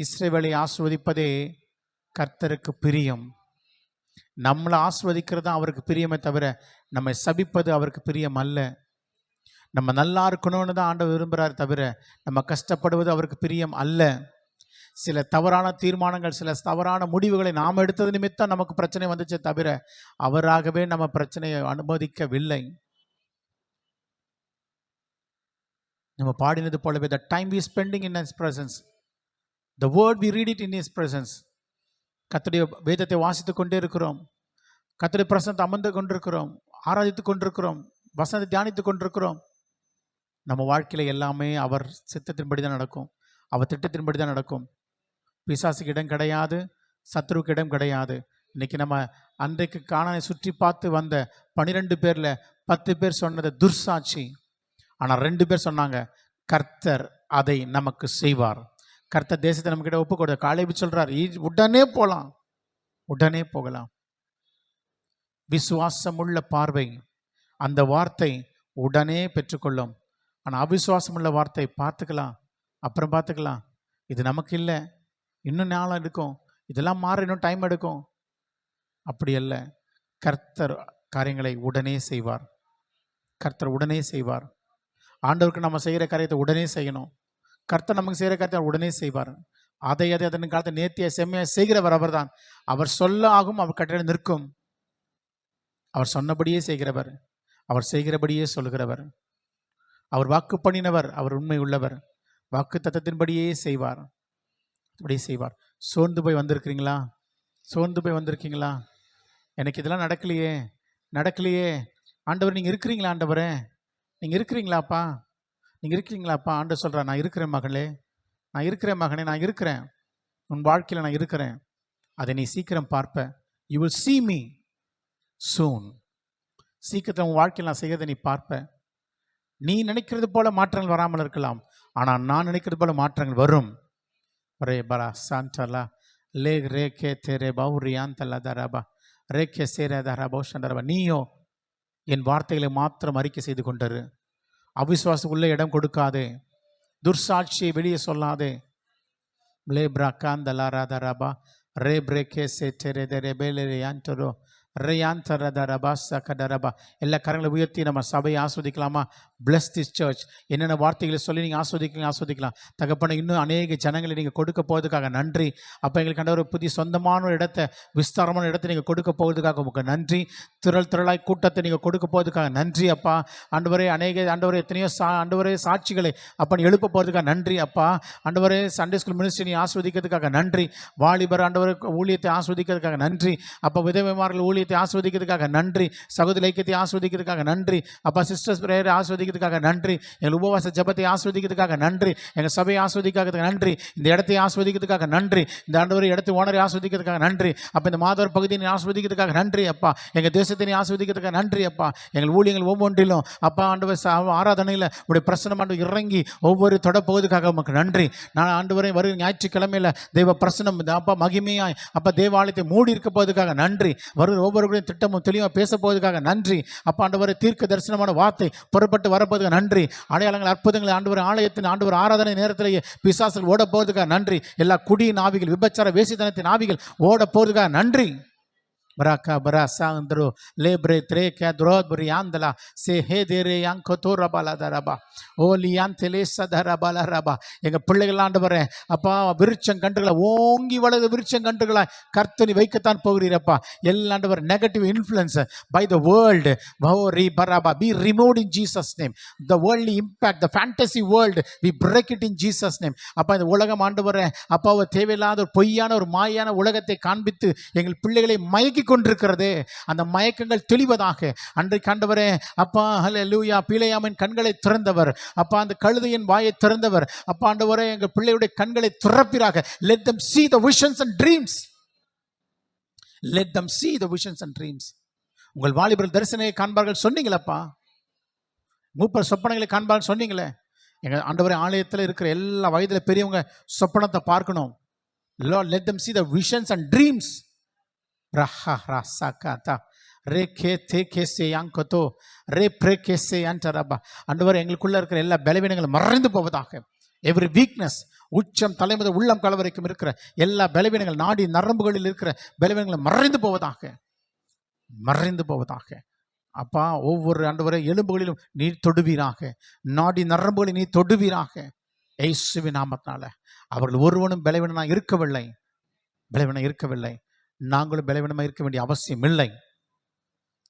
Speaker 1: இஸ்ரவேலை ஆஸ்வதிப்பதே கர்த்தருக்கு பிரியம். நம்மளை ஆஸ்வதிக்கிறது தான் அவருக்கு பிரியமே தவிர நம்மை சபிப்பது அவருக்கு பிரியம் அல்ல. நம்ம நல்லா இருக்கணும்னு தான் ஆண்டவர் விரும்புகிறார் தவிர நம்ம கஷ்டப்படுவது அவருக்கு பிரியம் அல்ல. சில தவறான தீர்மானங்கள், சில தவறான முடிவுகளை நாம் எடுத்தது நிமித்தம் நமக்கு பிரச்சனை வந்துச்சே தவிர அவராகவே நம்ம பிரச்சனையை அனுமதிக்கவில்லை. நம்ம பாடினது போலவே, the time we spending in his presence, the word we read it in his presence. கர்த்தருடைய வேதத்தை வாசித்து கொண்டே இருக்கிறோம். கர்த்தருடைய பிரசன்னத்தை அமர்ந்து கொண்டிருக்கிறோம். ஆராதித்து கொண்டிருக்கிறோம். வசனத்தை தியானித்து கொண்டிருக்கிறோம். நம்ம வாழ்க்கையில எல்லாமே அவர் சித்தத்தின்படி தான் நடக்கும். அவர் திட்டத்தின்படி தான் நடக்கும். பிசாசுக்கு இடம் கிடையாது, சத்ருவுக்கு இடம் கிடையாது. இன்னைக்கு நம்ம அன்றைக்கு கானானை சுற்றி பார்த்து வந்த 12 பேர்ல 10 பேர் சொன்னது துர்சாட்சி. ஆனால் 2 பேர் சொன்னாங்க கர்த்தர் அதை நமக்கு செய்வார். கர்த்தர் தேசத்தை நம்ம கிட்ட ஒப்பு கொடுத்த காலேபு சொல்றார், உடனே போகலாம், உடனே போகலாம். விசுவாசமுள்ள பார்வை அந்த வார்த்தை உடனே பெற்றுக்கொள்ளும். ஆனால் அவிசுவாசமுள்ள வார்த்தை பார்த்துக்கலாம், அப்புறம் பார்த்துக்கலாம், இது நமக்கு இல்லை, இன்னும் நாளாக எடுக்கும், இதெல்லாம் மாற இன்னும் டைம் எடுக்கும். அப்படி அல்ல. கர்த்தர் காரியங்களை உடனே செய்வார். கர்த்தர் உடனே செய்வார். ஆண்டவருக்கு நம்ம செய்கிற காரியத்தை உடனே செய்யணும். கர்த்தர் நமக்கு செய்கிற காரியத்தை உடனே செய்வார். அதை அதன் காலத்தை நேர்த்திய செம்மையை செய்கிறவர் அவர் தான். அவர் சொல்ல ஆகும், அவர் கட்டளை நிற்கும். அவர் சொன்னபடியே செய்கிறவர், அவர் செய்கிறபடியே சொல்கிறவர், அவர் வாக்கு பண்ணினவர், அவர் உண்மை உள்ளவர், வாக்கு தத்தத்தின்படியே செய்வார். அப்படியே செய்வார். சோர்ந்து போய் வந்திருக்கிறீங்களா? சோர்ந்து போய் வந்திருக்கீங்களா? எனக்கு இதெல்லாம் நடக்கலையே, நடக்கலையே. ஆண்டவர் நீங்கள் இருக்கிறீங்களா? ஆண்டவரே நீங்கள் இருக்கிறீங்களாப்பா? நீங்கள் இருக்கிறீங்களாப்பா? ஆண்டவர் சொல்கிறா, நான் இருக்கிறேன் மகளே, நான் இருக்கிறேன் மகனே, நான் இருக்கிறேன். உன் வாழ்க்கையில் நான் இருக்கிறேன். அதை நீ சீக்கிரம் பார்ப்ப. You will see me soon. சீக்கிரத்தில் உன் வாழ்க்கையில் நான் செய்கிறதை நீ பார்ப்ப. நீ நினைக்கிறது போல மாற்றங்கள் வராமல் இருக்கலாம், ஆனால் நான் நினைக்கிறது போல மாற்றங்கள் வரும். ரே பரா சாந்தலா லே ரே கே தேரே பௌரியாந்தலா தரபா ரே கே சேரே தரா பௌஷந்தரபா. நீயோ என் வார்த்தைகளை மாத்திரம் அறிக்கை செய்து கொண்டரு. அவிசுவாசம் உள்ள இடம் கொடுக்காதே. துர்சாட்சியை வெளியே சொல்லாதே. லே பிரகாந்தலா ராதரபா ரே பிரேகே சே தெரே தெரே பேலே யாந்தரோ ரேயாந்தரதரபா சகடரபா. எல்லா கரங்களை உயர்த்தி நம்ம சபையை ஆஸ்வதிக்கலாமா? Plus this search. என்னென்ன வார்த்தைகளை சொல்லி நீங்கள் ஆஸ்வதிக்கலாம். தகப்பன இன்னும் அநேக ஜனங்களை நீங்கள் கொடுக்க போவதுக்காக நன்றி. அப்போ எங்களுக்கு கண்ட ஒரு புதிய சொந்தமான ஒரு இடத்தை, விஸ்தாரமான இடத்தை நீங்கள் கொடுக்க போவதுக்காக உங்களுக்கு நன்றி. திரளாய் கூட்டத்தை நீங்கள் கொடுக்க போவதுக்காக நன்றி அப்பா. ஆண்டவரே அநேக ஆண்டவரே எத்தனையோ ஆண்டவரே சாட்சிகளை அப்போ எழுப்ப போகிறதுக்காக நன்றி அப்பா. ஆண்டவரே சண்டே ஸ்கூல் மினிஸ்ட்ரி ஆஸ்வதிக்கிறதுக்காக நன்றி. வாலிபர் ஆண்டவரே ஊழியத்தை ஆஸ்வதிக்கிறதுக்காக நன்றி அப்போ. விதவைமார்கள் ஊழியத்தை ஊழியத்தை ஆஸ்வதிக்கிறதுக்காக நன்றி. சகோதரி ஐக்கியத்தை ஆஸ்வதிக்கிறதுக்காக நன்றி. அப்பா சிஸ்டர்ஸ் பிரேயரை ஆஸ்வதிக்கிறதுக்காக நன்றி. எங்கள் உபவாச ஜபத்தை ஆஸ்வதிக்கிறதுக்காக நன்றி. எங்கள் சபையை ஆஸ்வதிக்கிறதுக்காக நன்றி. இந்த இடத்தை ஆஸ்வதிக்கிறதுக்காக நன்றி. இந்த ஆண்டவரை இடத்து ஓனரை ஆஸ்வதிக்கிறதுக்காக நன்றி. அப்போ இந்த மாதவர் பகுதியை ஆஸ்வதிக்கிறதுக்காக நன்றி அப்பா. எங்கள் தேசத்தினை ஆஸ்வதிக்கிறதுக்காக நன்றி அப்பா. எங்கள் ஊழியங்கள் ஒவ்வொன்றிலும் அப்பா ஆண்டவர் ஆராதனையில் உடைய பிரசனம் ஆண்டு இறங்கி ஒவ்வொரு தொடப்பகுதிக்காக உமக்கு நன்றி. நான் ஆண்டவரை வரும் ஞாயிற்றுக்கிழமையில் தெய்வ பிரசனம் அப்பா மகிமையாய் அப்பா தேவாலயத்தை மூடி இருக்க போவதுக்காக நன்றி. வருகிற ஒவ்வொருவரையும் திட்டமும் தெளிவாக பேச போவதுக்காக நன்றி அப்பா. ஆண்டவரை தீர்க்க தரிசனமான வார்த்தை புறப்பட்டு வரப்போவதுக்கு நன்றி. அடையாளங்கள் அற்புதங்கள் ஆண்டவர் ஆலயத்தின் ஆண்டவர் ஆராதனை நேரத்திலேயே பிசாசுகள் ஓட போவதுக்காக நன்றி. எல்லா குடியின் ஆவிகள் விபச்சார வேசித்தனத்தின் ஆவிகள் ஓட போவதுக்காக நன்றி. Braka brasa andro lebre tre ke drod briandala se he dere yanko tora bala daraba oliantele sadara bala raba. எங்க பிள்ளைகள் ஆண்டவரே அப்பா விருட்சம் கன்றுகளை ஓங்கி வளர்ந்த விருட்சம் கன்றுகளை கர்த்தனி வைக்கத்தான் போகிறீரப்பா. எல்லா ஆண்டவர் negative influence by the world பௌரி பராபா be removed in Jesus name. The worldly impact the fantasy world we break it in Jesus name. அப்பா இந்த உலகம் ஆண்டவரே அப்பா தேவையில்லாத ஒரு பொய்யான ஒரு மாயான உலகத்தை காண்பித்து எங்கள் பிள்ளைகளை மயக்கி கொண்டிருக்கிறது. அந்த மயக்கங்கள் தெளிவதாக அன்றைக்கு ஆண்டவரே அப்பா ஹல்லேலூயா பிலேயாமின் கண்களை திறந்தவர் அப்பா. அந்த கழுதையின் வாயை திறந்தவர் அப்பா. ஆண்டவரே எங்கள் பிள்ளையுடைய கண்களை திறப்பிறாக. let them see the visions and dreams. let them see the visions and dreams. உங்கள் வாலிபர்கள் தரிசனங்களை காண்பார்கள் சொன்னீங்களப்பா. மூப்பர் சொப்பனங்களை காண்பார்கள் சொன்னீங்களே. எங்க ஆண்டவரே ஆலயத்தில் இருக்கிற எல்லா வயதில் பெரியவங்க சொப்பனத்தை பார்க்கணும். Lord, let them see the visions and dreams. Raha rasakata reke tekese yankoto re prekese antaraba. ஆண்டவரே எங்களுக்குள்ள இருக்கிற எல்லா பலவீனங்களும் மறைந்து போவதாக. எவ்ரி வீக்னஸ் உச்சம் தலைமுறை உள்ளம் கலவரைக்கும் இருக்கிற எல்லா பலவீனங்கள் நாடி நரம்புகளில் இருக்கிற பலவீனங்களும் மறைந்து போவதாக. மறைந்து போவதாக அப்பா. ஒவ்வொரு ஆண்டவரே எலும்புகளிலும் நீர் தொடுவீராக. நாடி நரம்புகளை நீர் தொடுவீராக. இயேசுவின் நாமத்தினால அவர்கள் ஒருவனும் பலவீனனாக இருக்கவில்லை. பலவீனம் இருக்கவில்லை. நாங்களும் பலவீனமாக இருக்க வேண்டிய அவசியம் இல்லை.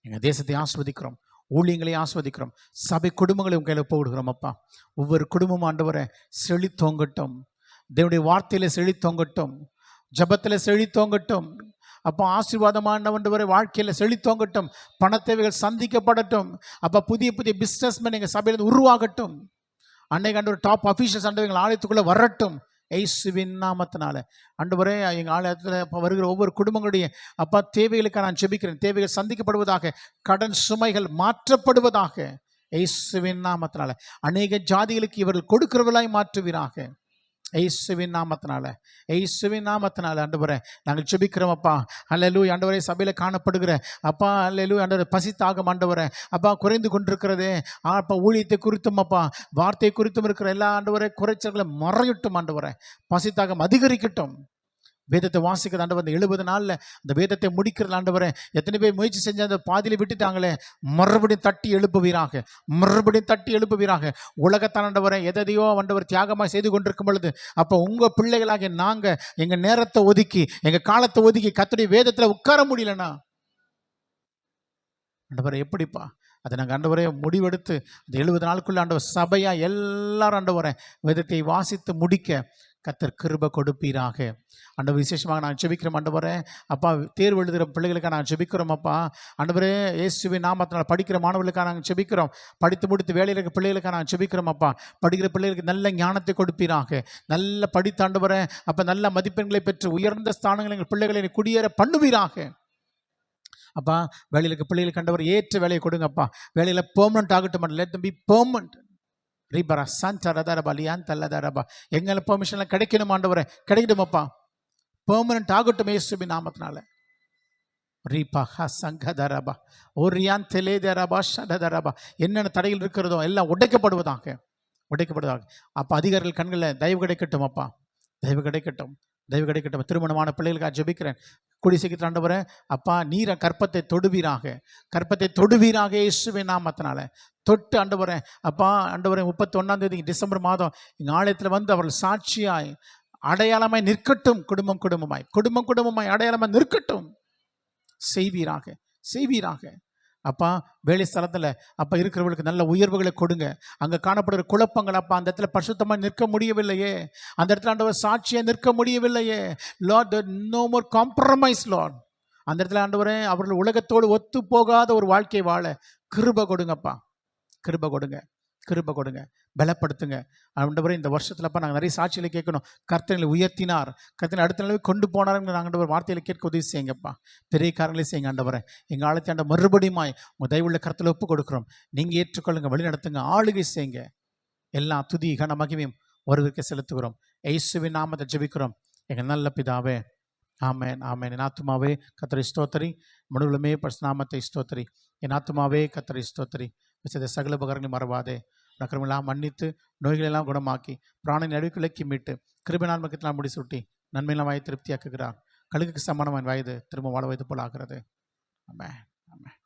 Speaker 1: எங்கள் தேசத்தை ஆஸ்வதிக்கிறோம். ஊழியங்களை ஆஸ்வதிக்கிறோம். சபை குடும்பங்களை உங்கள் கையில் போடுகிறோம் அப்பா. ஒவ்வொரு குடும்பமும் ஆண்டவரை செழித்தோங்கட்டும். தேவனுடைய வார்த்தையில செழித்தோங்கட்டும். ஜபத்தில் செழித்தோங்கட்டும் அப்போ. ஆசீர்வாதமானவரை வாழ்க்கையில் செழித்தோங்கட்டும். பண தேவைகள் சந்திக்கப்படட்டும் அப்போ. புதிய புதிய பிஸ்னஸ்மேன் எங்கள் சபையிலிருந்து உருவாகட்டும். அன்னைக்கு ஆண்டவர் டாப் அஃபீஷியல்ஸ் ஆண்டவர் எங்கள் ஆலயத்துக்குள்ளே வரட்டும். இயேசுவின் நாமத்தினால ஆண்டவரே எங்கள் ஆலயத்தில் அப்போ வருகிற ஒவ்வொரு குடும்பங்களுடைய அப்பா தேவைகளுக்காக நான் ஜெபிக்கிறேன். தேவைகள் சந்திக்கப்படுவதாக. கடன் சுமைகள் மாற்றப்படுவதாக. இயேசுவின் நாமத்தினால அநேக ஜாதிகளுக்கு இவர்கள் கொடுக்கிறவர்களாய் மாற்றுவீராக. இயேசுவின் நாமத்தினால இயேசுவின் நாமத்தினால ஆண்டவரே நாங்கள் ஜெபிக்கிறோம் அப்பா. ஹல்லேலூயா ஆண்டவரே சபையில் காணப்படுகிற அப்பா ஹல்லேலூயா ஆண்டவரே பசித்தாகம் ஆண்டவரே அப்பா குறைந்து கொண்டிருக்கிறதே அப்பா. ஊழியத்தை குறித்தும் அப்பா வார்த்தை குறித்தும் இருக்கிற எல்லா ஆண்டவரே குறைச்சல்களை மறையட்டும் ஆண்டவரே. பசித்தாகம் அதிகரிக்கட்டும். வேதத்தை வாசிக்கிறது ஆண்டவர் அந்த 70 நாளில் அந்த வேதத்தை முடிக்கிறது ஆண்டவரே. எத்தனை பேர் முயற்சி செஞ்சு அந்த பாதியில் விட்டுட்டாங்களே. மறுபடியும் தட்டி எழுப்புவீராக. மறுபடியும் தட்டி எழுப்புவீராக. உலகத்தான் ஆண்டவரை எதையோ ஆண்டவர் தியாகமாக செய்து கொண்டிருக்கும் பொழுது அப்போ உங்கள் பிள்ளைகளாக நாங்கள் எங்கள் நேரத்தை ஒதுக்கி எங்கள் காலத்தை ஒதுக்கி கர்த்தருடைய வேதத்தில் உட்கார முடியலன்னா ஆண்டவரை எப்படிப்பா? அதை நாங்கள் ஆண்டவரே முடிவெடுத்து அந்த 70 நாளுக்குள்ள ஆண்டவர் சபையாக எல்லாரும் ஆண்டவரை வேதத்தை வாசித்து முடிக்க கர்த்தர் கிருபை கொடுப்பீராக. ஆண்டவர் விசேஷமாக நான் ஜெபிக்கிறோம் ஆண்டவரே அப்பா. தேர்வு எழுதுகிற பிள்ளைகளுக்காக நான் ஜெபிக்கிறோம் அப்பா. ஆண்டவரே இயேசுவின் நாமத்தினால் படிக்கிற மாணவர்களுக்காக நாங்கள் ஜெபிக்கிறோம். படித்து முடித்து வேலையில் இருக்க பிள்ளைகளுக்காக நாங்கள் ஜெபிக்கிறோம் அப்பா. படிக்கிற பிள்ளைகளுக்கு நல்ல ஞானத்தை கொடுப்பீராக. நல்ல படித்த ஆண்டவரே அப்போ நல்ல மதிப்பெண்களை பெற்று உயர்ந்த ஸ்தானங்களை எங்கள் பிள்ளைகளை குடியேற பண்ணுவீராக அப்பா. வேலையில் பிள்ளைகளுக்கு ஆண்டவர் ஏற்ற வேலையை கொடுங்கப்பா. வேலையில் பெர்மனன்ட் ஆகட்டும். Let them be permanent. ரீபரா சந்தரதரபா லியாந்தல்லதரபா. எங்களை பெர்மிஷன்லாம் கிடைக்கணும் ஆண்டவரே. கிடைக்கணுமப்பா. பெர்மனன்ட் ஆகட்டும் இயேசுவின் நாமத்தினால. ரீபா சங்கதரபா ஓரியான் தெலேதரபா ஷடதரபா. என்னென்ன தடைகள் இருக்கிறதோ எல்லாம் உடைக்கப்படுவதாக. உடைக்கப்படுவதாக அப்பா. அதிகாரிகள் கண்களில் தயவு கிடைக்கட்டும் அப்பா. தயவு கிடைக்கட்டும். தயவு கிடைக்கட்டும். திருமணமான பிள்ளைகளுக்காக ஜெபிக்கிறேன். கூடி சீக்கிரம் ஆண்டவரே அப்பா நீரை கற்பத்தை தொடுவீராக. கற்பத்தை தொடுவீராக இயேசுவின் நாமத்தினால. தொட்டு ஆண்டவரே அப்பா. ஆண்டவரே 31ஆம் தேதி டிசம்பர் மாதம் எங்கள் ஆலயத்தில் வந்து அவர்கள் சாட்சியாய் அடையாளமாய் நிற்கட்டும். குடும்பம் குடும்பமாய் குடும்பம் குடும்பமாய் அடையாளமாய் நிற்கட்டும். செய்வீராக செய்வீராக அப்பா. வேலை ஸ்தலத்தில் அப்போ இருக்கிறவர்களுக்கு நல்ல உயர்வுகளை கொடுங்க. அங்கே காணப்படுகிற குழப்பங்கள் அப்பா அந்த இடத்துல பரிசுத்தமாக நிற்க முடியவில்லையே. அந்த இடத்துல ஆண்டவர் சாட்சியாக நிற்க முடியவில்லையே. Lord no more compromise Lord. அந்த இடத்துல ஆண்டவரே அவர்கள் உலகத்தோடு ஒத்து போகாத ஒரு வாழ்க்கை வாழ கிருபை கொடுங்கப்பா, கிருபை கொடுங்க, கிருபை கொடுங்க, பலப்படுத்துங்க ஆண்டவரே. இந்த வருஷத்துலப்பா நாங்கள் நிறைய சாட்சிகளை கேட்கணும். கர்த்தர்களை உயர்த்தினார், கர்த்தனை அடுத்த நிலைக்கு கொண்டு போனார்னு நாங்கள் ஆண்டவர் வார்த்தையில கேட்க உதவி செய்யுங்கப்பா. பெரிய காரியங்களை செய்யுங்க ஆண்டவரே. எங்கள் ஆழத்தை ஆண்ட மறுபடியுமாய் உங்கள் தயவுள்ள கருத்தில் ஒப்பு கொடுக்குறோம். நீங்கள் ஏற்றுக்கொள்ளுங்க, வழி நடத்துங்க, ஆளுகை செய்யுங்க. எல்லா துதி கன மகிமையும் ஒருவருக்கு செலுத்துகிறோம். இயேசுவின் நாமத்தை ஜெபிக்கிறோம் எங்கள் நல்ல பிதாவே, ஆமென், ஆமென். என் ஆத்துமாவே கர்த்தரை ஸ்தோத்திரி, முழுவதுமே பரிசுத்த நாமத்தை ஸ்தோத்திரி. என் ஆத்துமாவே கர்த்தரை ஸ்தோத்திரி, விசேத சகல உபகாரங்களை மறவாதே. நக்கரமெல்லாம் மன்னித்து நோய்களெல்லாம் குணமாக்கி பிராணனை நடுவிலக்கி மீட்டு கிருபையினால் மக்கத்தினால் முடிசூட்டி நன்மையெல்லாம் வாயை திருப்தியாக்குகிறார். கழுகுக்கு சமானமான வயது திரும்ப வாழ வைத்து போல ஆகிறது. ஆமென், ஆமென்.